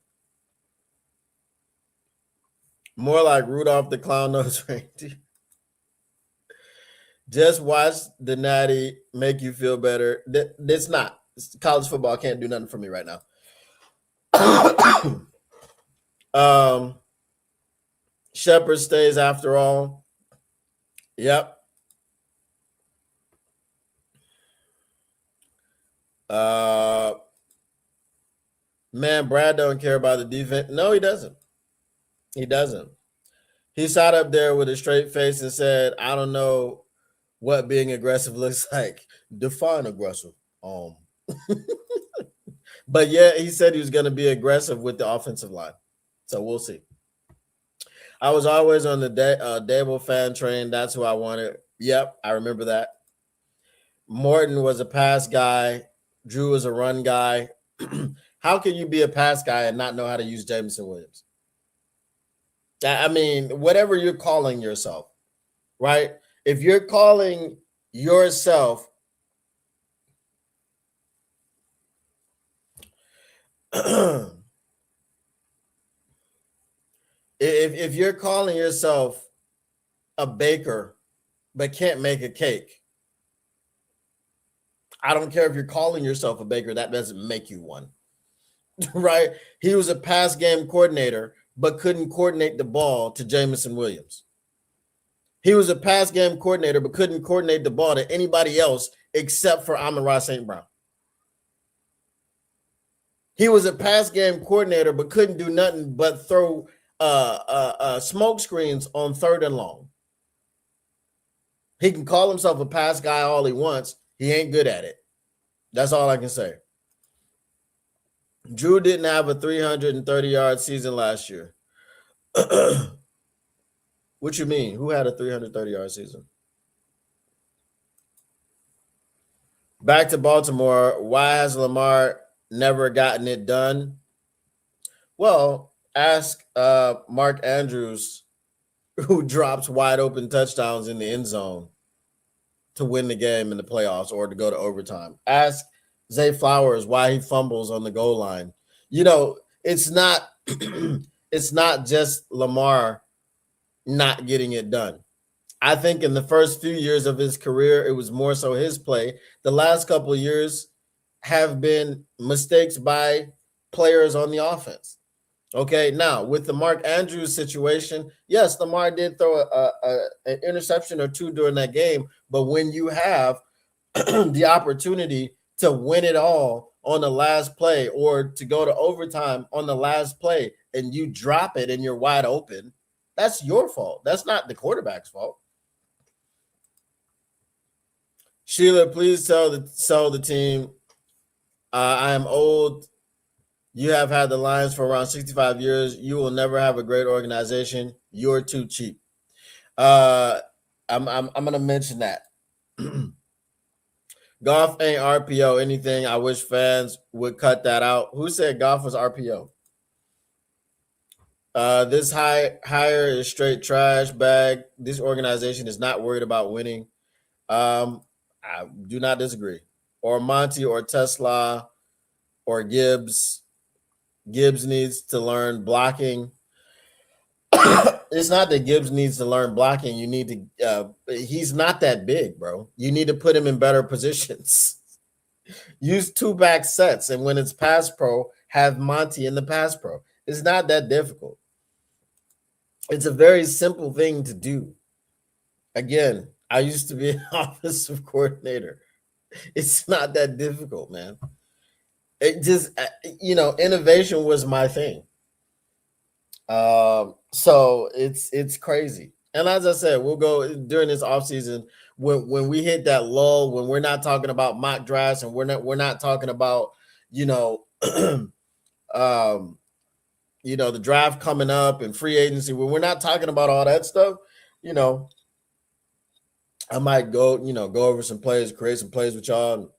Speaker 1: More like Rudolph the Clown-Nosed Reindeer. Just watch the Natty make you feel better. It's not. College football can't do nothing for me right now. Shepard stays after all. Yep. Man, Brad don't care about the defense. No, he doesn't. He doesn't. He sat up there with a straight face and said, I don't know what being aggressive looks like. Define aggressive. But yeah, he said he was going to be aggressive with the offensive line. So we'll see. I was always on the Dable fan train. That's who I wanted. Yep, I remember that. Morton was a pass guy. Drew was a run guy. How can you be a pass guy and not know how to use Jameson Williams? I mean, whatever you're calling yourself, right? If you're calling yourself if you're calling yourself a baker but can't make a cake, I don't care if you're calling yourself a baker, that doesn't make you one, right? He was a pass game coordinator but couldn't coordinate the ball to Jameson Williams. He was a pass game coordinator, but couldn't coordinate the ball to anybody else except for Amon-Ra St. Brown. He was a pass game coordinator, but couldn't do nothing but throw smoke screens on 3rd and long. He can call himself a pass guy all he wants. He ain't good at it. That's all I can say. Drew didn't have a 330-yard season last year. What you mean? Who had a 330-yard season? Back to Baltimore. Why has Lamar never gotten it done? Well, ask Mark Andrews, who drops wide open touchdowns in the end zone to win the game in the playoffs or to go to overtime. Ask Zay Flowers why he fumbles on the goal line. You know, it's not it's not just Lamar not getting it done. I think in the first few years of his career, it was more so his play. The last couple of years have been mistakes by players on the offense. Okay, now with the Mark Andrews situation, yes, Lamar did throw an interception or two during that game, but when you have the opportunity to win it all on the last play or to go to overtime on the last play and you drop it and you're wide open, that's your fault. That's not the quarterback's fault. Sheila, please tell the team I am old. You have had the Lions for around 65 years. You will never have a great organization. You're too cheap. I'm going to mention that. Goff ain't RPO anything. I wish fans would cut that out. Who said Goff was RPO? This hire is straight trash bag. This organization is not worried about winning. I do not disagree. Or Monty or Tesla or Gibbs. Gibbs needs to learn blocking. It's not that Gibbs needs to learn blocking. You need to, he's not that big, bro. You need to put him in better positions. Use 2-back sets. And when it's pass pro, have Monty in the pass pro. It's not that difficult. It's a very simple thing to do. Again, I used to be an offensive coordinator. It's not that difficult, man. It just, innovation was my thing. So it's crazy. And as I said, we'll go during this offseason when we hit that lull, when we're not talking about mock drafts and we're not talking about, the draft coming up and free agency, when we're not talking about all that stuff, I might go over some plays, create some plays with y'all, and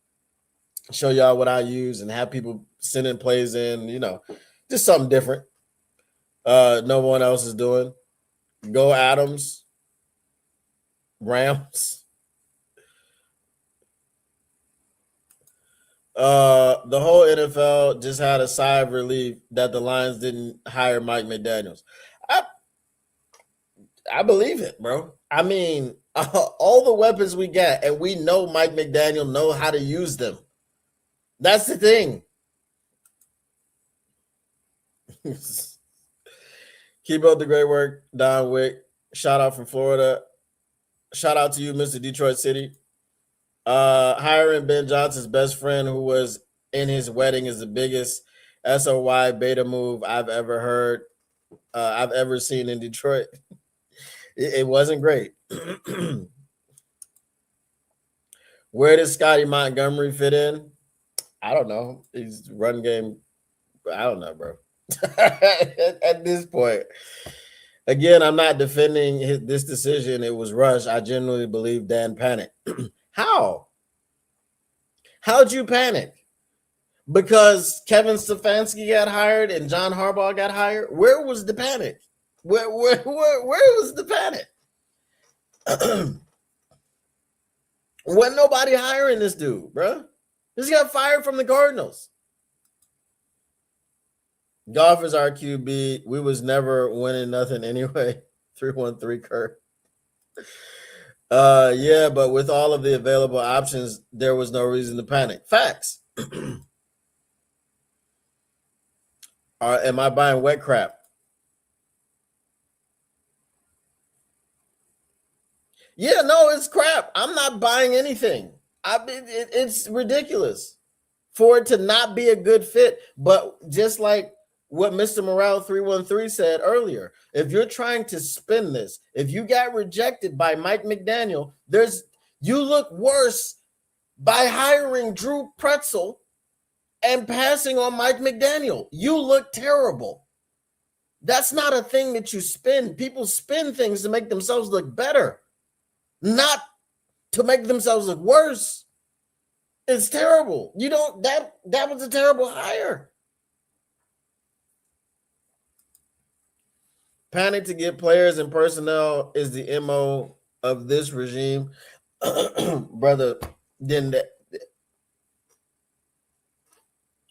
Speaker 1: show y'all what I use and have people sending plays in, just something different. No one else is doing. Go Adams. Rams. The whole NFL just had a sigh of relief that the Lions didn't hire Mike McDaniels. I believe it, bro. I mean, all the weapons we got, and we know Mike McDaniel know how to use them. That's the thing. Keep up the great work, Don Wick. Shout out from Florida. Shout out to you, Mr. Detroit City. Hiring Ben Johnson's best friend who was in his wedding is the biggest SOY beta move I've ever heard. I've ever seen in Detroit. It wasn't great. Where does Scotty Montgomery fit in? I don't know. He's run game. I don't know, bro. At this point, again, I'm not defending this decision. It was rushed. I genuinely believe Dan panicked. How? How'd you panic? Because Kevin Stefanski got hired and John Harbaugh got hired? Where was the panic? Where was the panic? Wasn't nobody hiring this dude, bro. He got fired from the Cardinals. Goff is our QB. We was never winning nothing anyway. 313 Kirk. Yeah, but with all of the available options, there was no reason to panic. Facts. Am I buying wet crap? Yeah, no, it's crap. I'm not buying anything. It's ridiculous for it to not be a good fit. But just like what Mr. Morale 313 said earlier, if you're trying to spin this, if you got rejected by Mike McDaniel, you look worse by hiring Drew Pretzel and passing on Mike McDaniel. You look terrible. That's not a thing that you spin. People spin things to make themselves look better, not to make themselves look worse. It's terrible. You don't that was a terrible hire. Panic to get players and personnel is the MO of this regime. Brother, then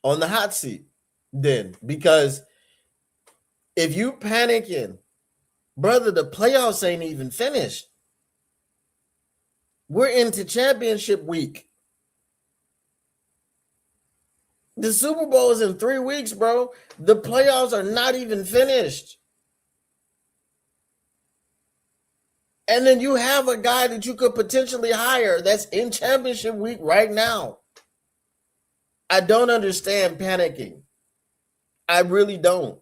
Speaker 1: on the hot seat, then, because if you panicking, brother, the playoffs ain't even finished. We're into championship week. The Super Bowl is in 3 weeks, bro. The playoffs are not even finished. And then you have a guy that you could potentially hire that's in championship week right now. I don't understand panicking. I really don't.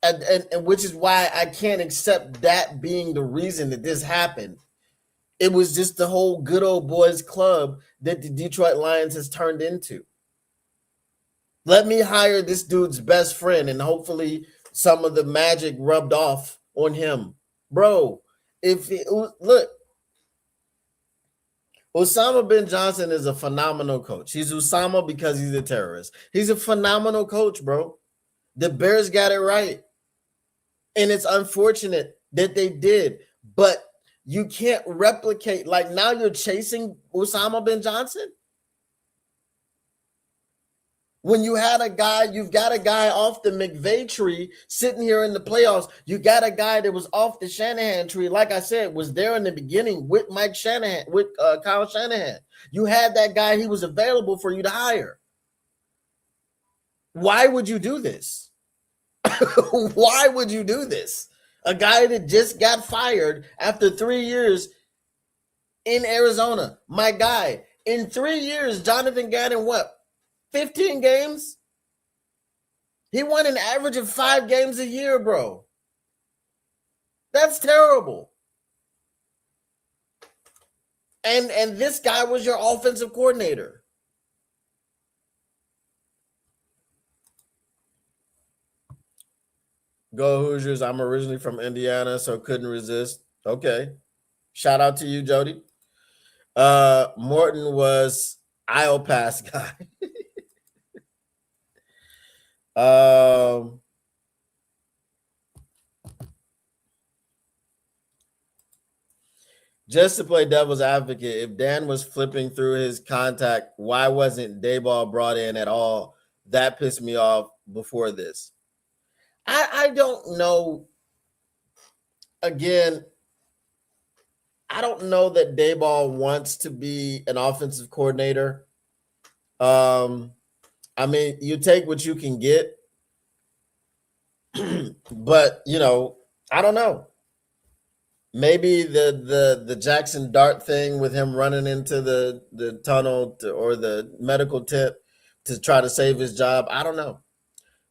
Speaker 1: And which is why I can't accept that being the reason that this happened. It was just the whole good old boys club that the Detroit Lions has turned into. Let me hire this dude's best friend and hopefully some of the magic rubbed off on him. Bro, look, Osama bin Johnson is a phenomenal coach. He's Osama because he's a terrorist. He's a phenomenal coach, bro. The Bears got it right. And it's unfortunate that they did, but you can't replicate. Like, now you're chasing Osama bin Johnson. When you had a guy, you've got a guy off the McVay tree sitting here in the playoffs. You got a guy that was off the Shanahan tree. Like I said, was there in the beginning with Mike Shanahan, with Kyle Shanahan. You had that guy. He was available for you to hire. Why would you do this? Why would you do this? A guy that just got fired after 3 years in Arizona. My guy, in 3 years, Jonathan Gannon, what? 15 games? He won an average of 5 games a year, bro. That's terrible. And this guy was your offensive coordinator. Go Hoosiers. I'm originally from Indiana, so couldn't resist. Okay. Shout out to you, Jody. Morton was I'll pass guy. Just to play devil's advocate, if Dan was flipping through his contact, why wasn't Daboll brought in at all? That pissed me off before this. I don't know. Again, I don't know that Daboll wants to be an offensive coordinator. I mean, you take what you can get, but I don't know. Maybe the Jackson Dart thing with him running into the tunnel or the medical tent to try to save his job. I don't know.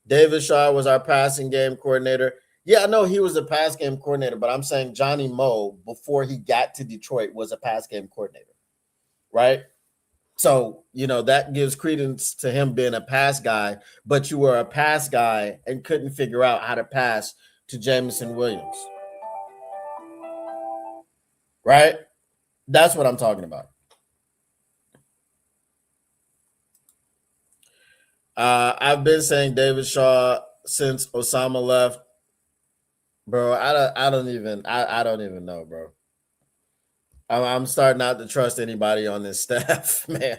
Speaker 1: David Shaw was our passing game coordinator. Yeah, I know he was a pass game coordinator, but I'm saying Johnny Moe, before he got to Detroit, was a pass game coordinator, right? So, that gives credence to him being a pass guy, but you were a pass guy and couldn't figure out how to pass to Jameson Williams. Right? That's what I'm talking about. I've been saying David Shaw since Osama left. Bro, I don't even know, bro. I'm starting not to trust anybody on this staff, man.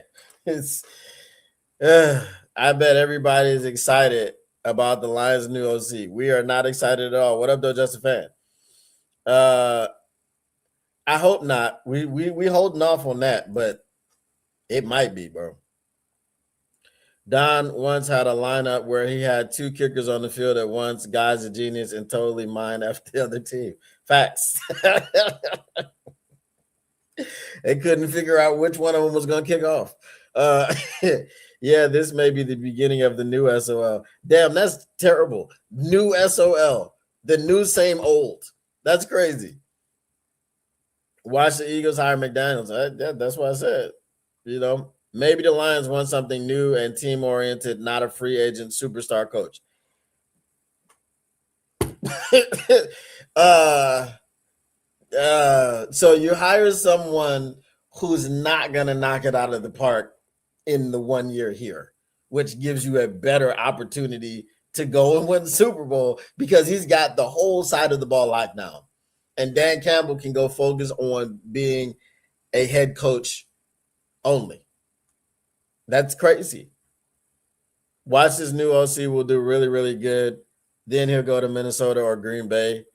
Speaker 1: I bet everybody is excited about the Lions' new OC. We are not excited at all. What up, though, Justin Fan? I hope not. We holding off on that, but it might be, bro. Don once had a lineup where he had 2 kickers on the field at once. Guy's a genius and totally mind after the other team. Facts. They couldn't figure out which one of them was going to kick off. Yeah, this may be the beginning of the new SOL. Damn, that's terrible. New SOL. The new same old. That's crazy. Watch the Eagles hire McDaniels. That's what I said. You know, maybe the Lions want something new and team-oriented, not a free agent superstar coach. So you hire someone who's not going to knock it out of the park in the 1 year here, which gives you a better opportunity to go and win the Super Bowl because he's got the whole side of the ball locked now. And Dan Campbell can go focus on being a head coach only. That's crazy. Watch this new OC will do really, really good. Then he'll go to Minnesota or Green Bay.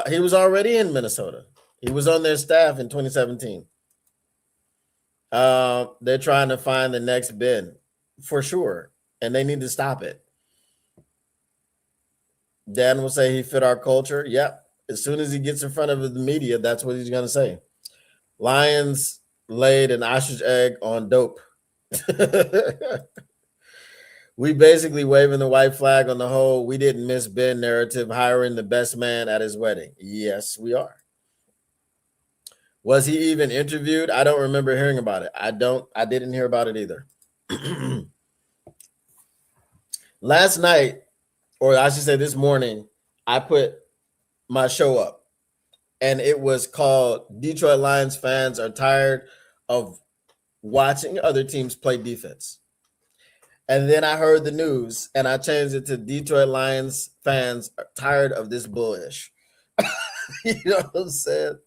Speaker 1: He was already in Minnesota. He was on their staff in 2017. They're trying to find the next Ben for sure, and they need to stop it. Dan will say he fit our culture. Yep. As soon as he gets in front of the media, that's what he's going to say. Lions laid an ostrich egg on dope. We basically waving the white flag on the whole we didn't miss Ben narrative, hiring the best man at his wedding. Yes, we are. Was he even interviewed? I don't remember hearing about it. I didn't hear about it either. Last night, or I should say this morning, I put my show up and it was called Detroit Lions Fans Are Tired of Watching Other Teams Play Defense. And then I heard the news and I changed it to Detroit Lions Fans Are Tired of This Bullish. You know what I'm saying?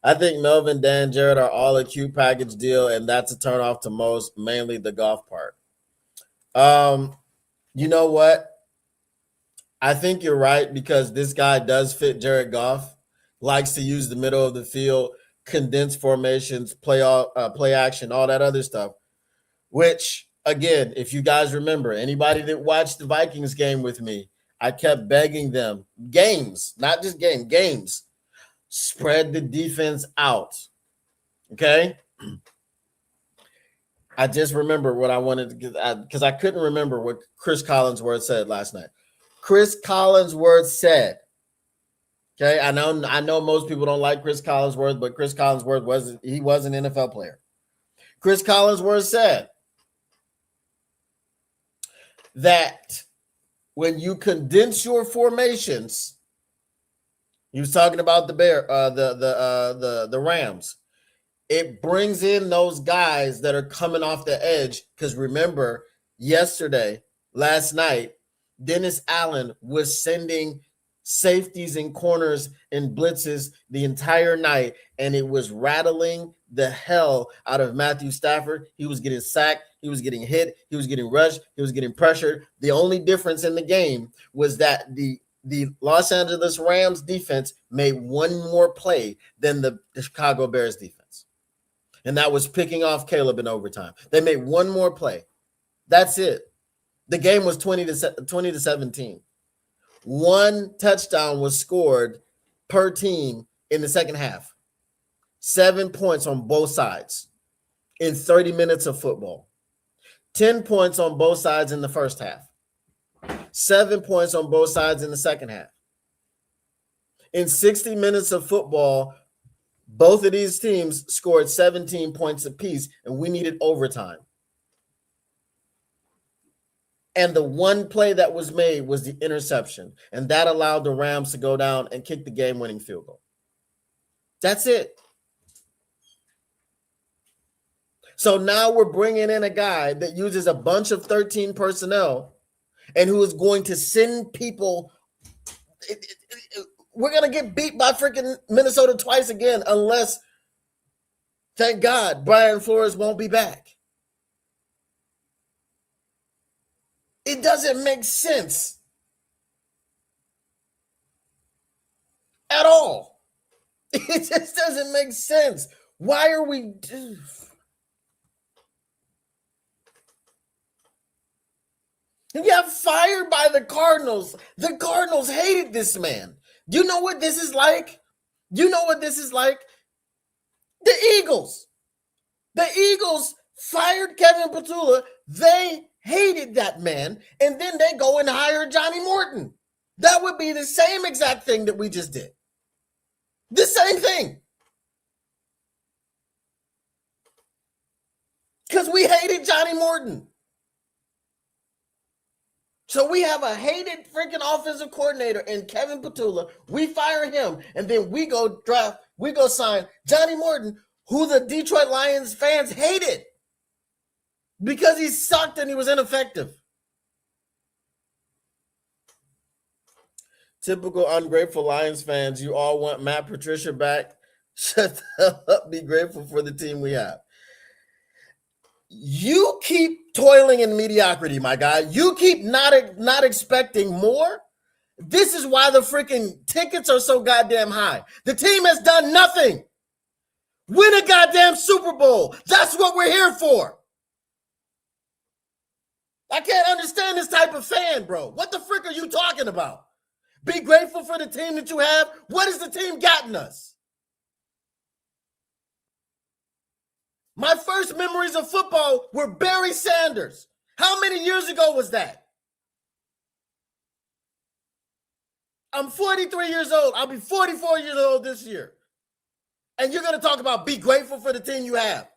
Speaker 1: I think Melvin, Dan, Jared are all a cute package deal, and that's a turnoff to most, mainly the golf part. You know what? I think you're right because this guy does fit Jared Goff, likes to use the middle of the field, condensed formations, play action, all that other stuff, which, again, if you guys remember, anybody that watched the Vikings game with me, I kept begging them, games, not just games, spread the defense out, okay? I just remember what I wanted to get because I couldn't remember what Chris Collinsworth said last night. Chris Collinsworth said, okay, I know most people don't like Chris Collinsworth, but Chris Collinsworth was an NFL player. Chris Collinsworth said that when you condense your formations, he was talking about the Rams. It brings in those guys that are coming off the edge. Because remember, last night, Dennis Allen was sending safeties and corners and blitzes the entire night, and it was rattling the hell out of Matthew Stafford. He was getting sacked. He was getting hit. He was getting rushed. He was getting pressured. The only difference in the game was that the Los Angeles Rams defense made one more play than the Chicago Bears defense. And that was picking off Caleb in overtime. They made one more play. That's it. The game was 20 to 17. One touchdown was scored per team in the second half. 7 points on both sides in 30 minutes of football. 10 points on both sides in the first half. 7 points on both sides in the second half. In 60 minutes of football, both of these teams scored 17 points apiece, and we needed overtime. And the one play that was made was the interception, and that allowed the Rams to go down and kick the game-winning field goal. That's it. So now we're bringing in a guy that uses a bunch of 13 personnel and who is going to send people. We're going to get beat by freaking Minnesota twice again unless, thank God, Brian Flores won't be back. It doesn't make sense at all. It just doesn't make sense. Why are we... He got fired by the Cardinals. The Cardinals hated this man. You know what this is like? You know what this is like? The Eagles. The Eagles fired Kevin Petula. They hated that man, and then they go and hire Johnny Morton. That would be the same exact thing that we just did. The same thing. Because we hated Johnny Morton. So we have a hated freaking offensive coordinator in Kevin Petula. We fire him, and then we go sign Johnny Morton, who the Detroit Lions fans hated because he sucked and he was ineffective. Typical ungrateful Lions fans. You all want Matt Patricia back. Shut up. Be grateful for the team we have. You keep toiling in mediocrity, my guy. You keep not expecting more. This is why the freaking tickets are so goddamn high. The team has done nothing. Win a goddamn Super Bowl. That's what we're here for. I can't understand this type of fan, bro. What the frick are you talking about? Be grateful for the team that you have. What has the team gotten us? My first memories of football were Barry Sanders. How many years ago was that? I'm 43 years old. I'll be 44 years old this year. And you're going to talk about be grateful for the team you have.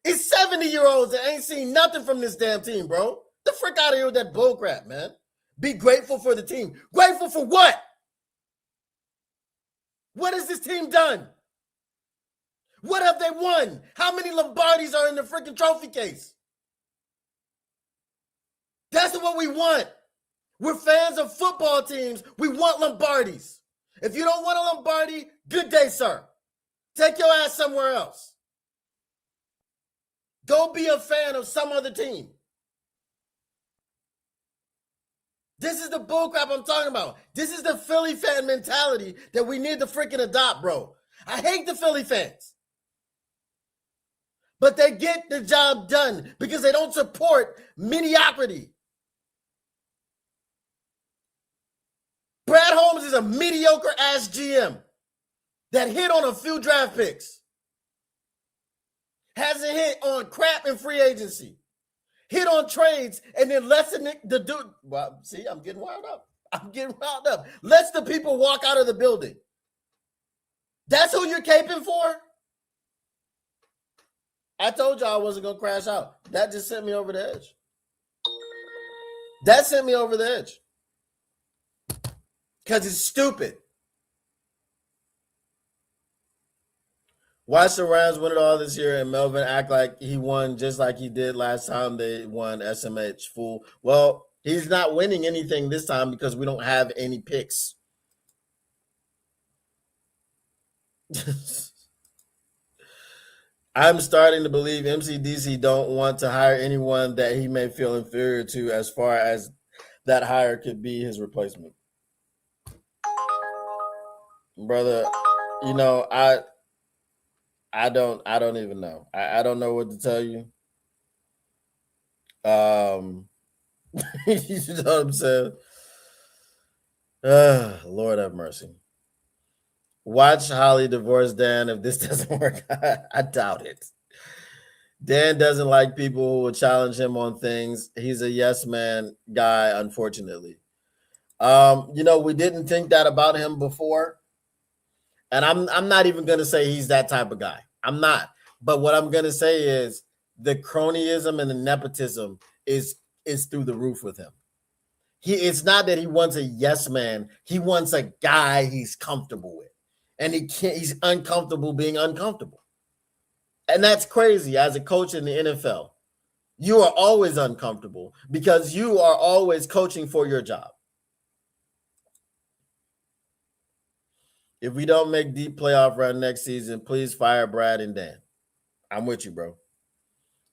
Speaker 1: It's 70-year-olds that ain't seen nothing from this damn team, bro. The frick out of here with that bull crap, man. Be grateful for the team. Grateful for what? What has this team done? What have they won? How many Lombardis are in the freaking trophy case? That's what we want. We're fans of football teams. We want Lombardis. If you don't want a Lombardi, good day, sir. Take your ass somewhere else. Go be a fan of some other team. This is the bullcrap I'm talking about. This is the Philly fan mentality that we need to freaking adopt, bro. I hate the Philly fans. But they get the job done because they don't support mediocrity. Brad Holmes is a mediocre-ass GM that hit on a few draft picks. Hasn't hit on crap in free agency. Hit on trades and then lets the dude. Well, see, I'm getting wound up. Lets the people walk out of the building. That's who you're caping for? I told you I wasn't going to crash out. That just sent me over the edge. That sent me over the edge. Because it's stupid. Watch the Rams win it all this year and Melvin act like he won just like he did last time they won SMH. Fool. Well, he's not winning anything this time because we don't have any picks. I'm starting to believe MCDC don't want to hire anyone that he may feel inferior to as far as that hire could be his replacement. Brother, you know, I don't even know. I don't know what to tell you. You know what I'm saying? Lord have mercy. Watch Holly divorce Dan if this doesn't work. I doubt it. Dan doesn't like people who will challenge him on things. He's a yes man guy, unfortunately. You know, we didn't think that about him before. And I'm not even going to say he's that type of guy. I'm not. But what I'm going to say is the cronyism and the nepotism is through the roof with him. It's not that he wants a yes man. He wants a guy he's comfortable with. And he's uncomfortable being uncomfortable. And that's crazy as a coach in the NFL. You are always uncomfortable because you are always coaching for your job. If we don't make deep playoff run next season, please fire Brad and Dan. I'm with you, bro.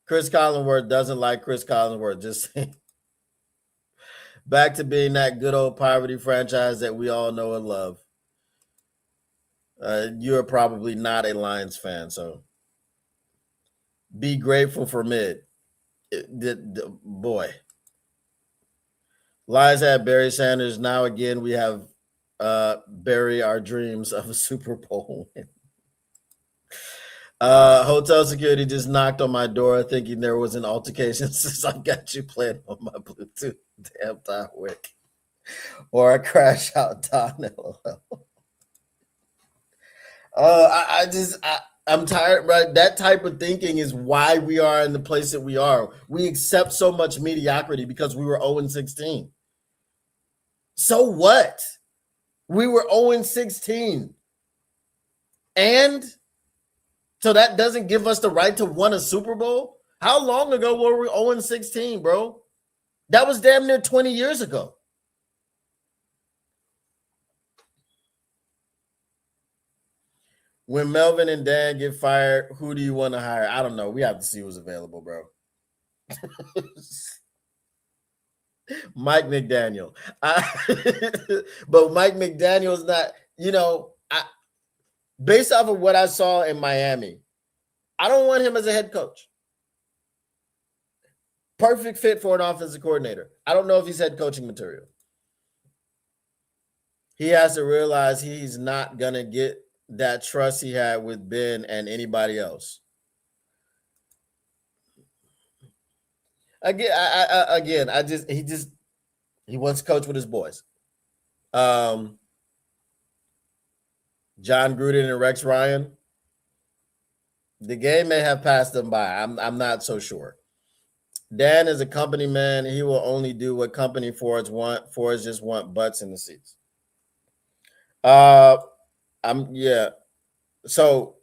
Speaker 1: Chris Collinsworth doesn't like Chris Collinsworth. Just saying. Back to being that good old poverty franchise that we all know and love. You're probably not a Lions fan, so be grateful for mid. Boy. Lions had Barry Sanders. Now again, we have bury our dreams of a Super Bowl win. Hotel security just knocked on my door thinking there was an altercation since I got you playing on my Bluetooth. Damn, Don Wick. Or a crash out, Don. I'm tired, right? That type of thinking is why we are in the place that we are. We accept so much mediocrity because we were 0-16. So what? We were 0-16. And so that doesn't give us the right to win a Super Bowl? How long ago were we 0-16, bro? That was damn near 20 years ago. When Melvin and Dan get fired, who do you want to hire? I don't know. We have to see who's available, bro. Mike McDaniel. But Mike McDaniel is not, based off of what I saw in Miami, I don't want him as a head coach. Perfect fit for an offensive coordinator. I don't know if he's head coaching material. He has to realize he's not going to get that trust he had with Ben and anybody else. He wants to coach with his boys. John Gruden and Rex Ryan. The game may have passed them by. I'm not so sure. Dan is a company man. He will only do what company Fords want. Fords just want butts in the seats. So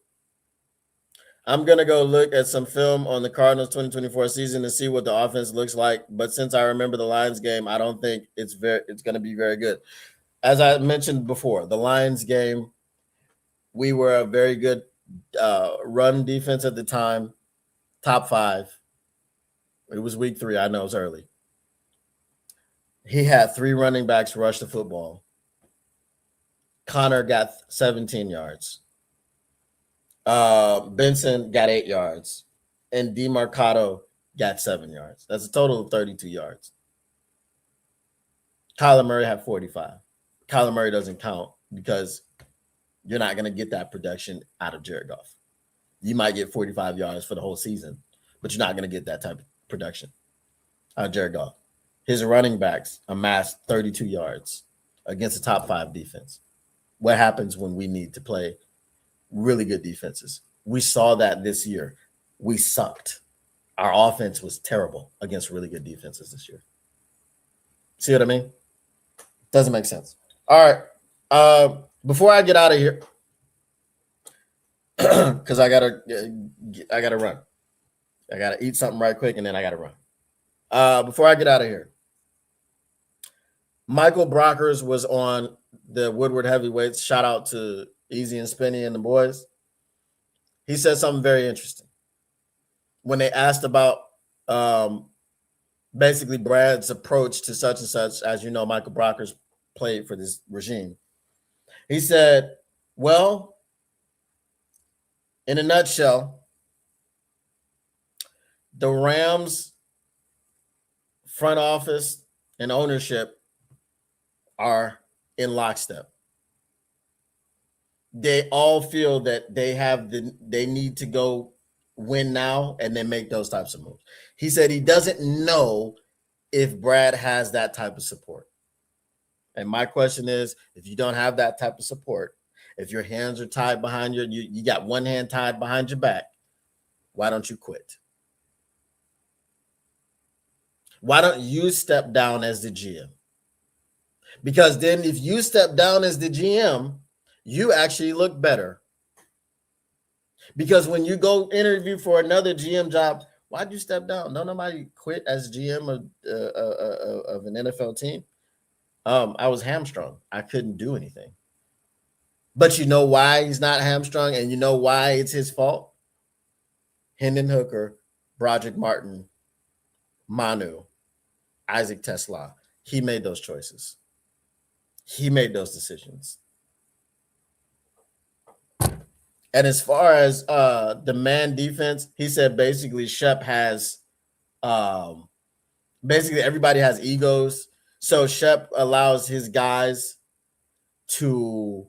Speaker 1: I'm going to go look at some film on the Cardinals 2024 season to see what the offense looks like. But since I remember the Lions game, I don't think it's going to be very good. As I mentioned before, the Lions game, we were a very good run defense at the time, top 5. It was week 3. I know it's early. He had 3 running backs rush the football. Connor got 17 yards. Benson got 8 yards. And DeMarcado got 7 yards. That's a total of 32 yards. Kyler Murray had 45. Kyler Murray doesn't count because you're not going to get that production out of Jared Goff. You might get 45 yards for the whole season, but you're not going to get that type of production out of Jared Goff. His running backs amassed 32 yards against a top 5 defense. What happens when we need to play really good defenses? We saw that this year. We sucked. Our offense was terrible against really good defenses this year. See what I mean? Doesn't make sense. All right. Before I get out of here, because I gotta run. I gotta eat something right quick, and then I gotta run. Before I get out of here, Michael Brockers was on the Woodward Heavyweights. Shout out to Easy and Spinny and the boys. He said something very interesting when they asked about basically Brad's approach to such and such. As you know, Michael Brockers played for this regime. He said, well, in a nutshell, the Rams front office and ownership are in lockstep. They all feel that they need to go win now and then make those types of moves. He said he doesn't know if Brad has that type of support. And my question is, if you don't have that type of support, if your hands are tied behind you got one hand tied behind your back, why don't you quit? Why don't you step down as the GM? Because then if you step down as the GM, you actually look better. Because when you go interview for another GM job, why'd you step down? Don't nobody quit as GM of an NFL team. I was hamstrung. I couldn't do anything. But you know why he's not hamstrung, and you know why it's his fault? Hendon Hooker, Broderick Martin, Manu, Isaac Tesla. He made those choices. He made those decisions. And as far as the man defense, he said basically Shep has basically everybody has egos. So Shep allows his guys to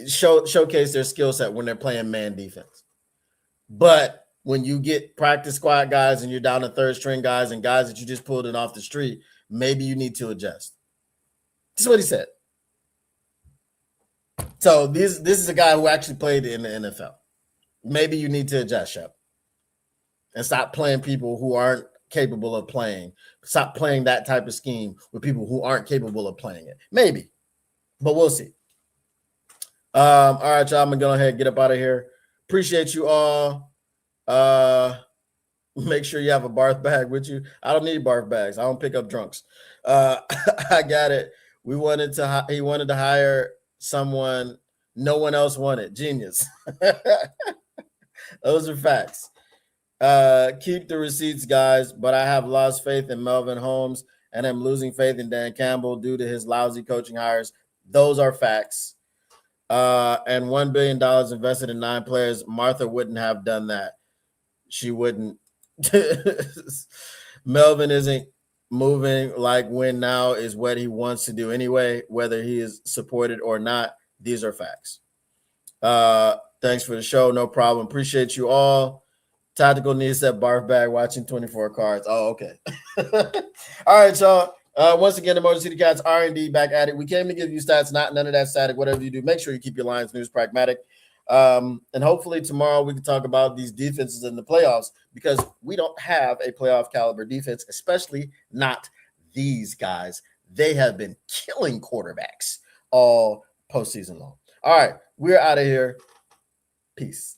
Speaker 1: showcase their skill set when they're playing man defense. But when you get practice squad guys and you're down to third string guys and guys that you just pulled in off the street, maybe you need to adjust. This is what he said. So this is a guy who actually played in the NFL. Maybe you need to adjust, Shep, and stop playing people who aren't capable of playing. Stop playing that type of scheme with people who aren't capable of playing it. Maybe, but we'll see. All right, y'all. I'm gonna go ahead and get up out of here. Appreciate you all. Make sure you have a barf bag with you. I don't need barf bags. I don't pick up drunks. I got it. He wanted to hire someone no one else wanted. Genius. Those are facts. Keep the receipts, guys, but I have lost faith in Melvin Holmes and I'm losing faith in Dan Campbell due to his lousy coaching hires. Those are facts. And $1 billion invested in 9 players. Martha wouldn't have done that. She wouldn't. Melvin isn't moving like win now is what he wants to do anyway, whether he is supported or not. These are facts. Thanks for the show. No problem. Appreciate you all. Tactical needs that barf bag watching 24 cards. Oh, okay. All right, y'all. Once again, the Motor City Cats R&D back at it. We came to give you stats, none of that static. Whatever you do, make sure you keep your Lions news pragmatic. And hopefully tomorrow we can talk about these defenses in the playoffs because we don't have a playoff caliber defense, especially not these guys. They have been killing quarterbacks all postseason long. All right, we're out of here. Peace.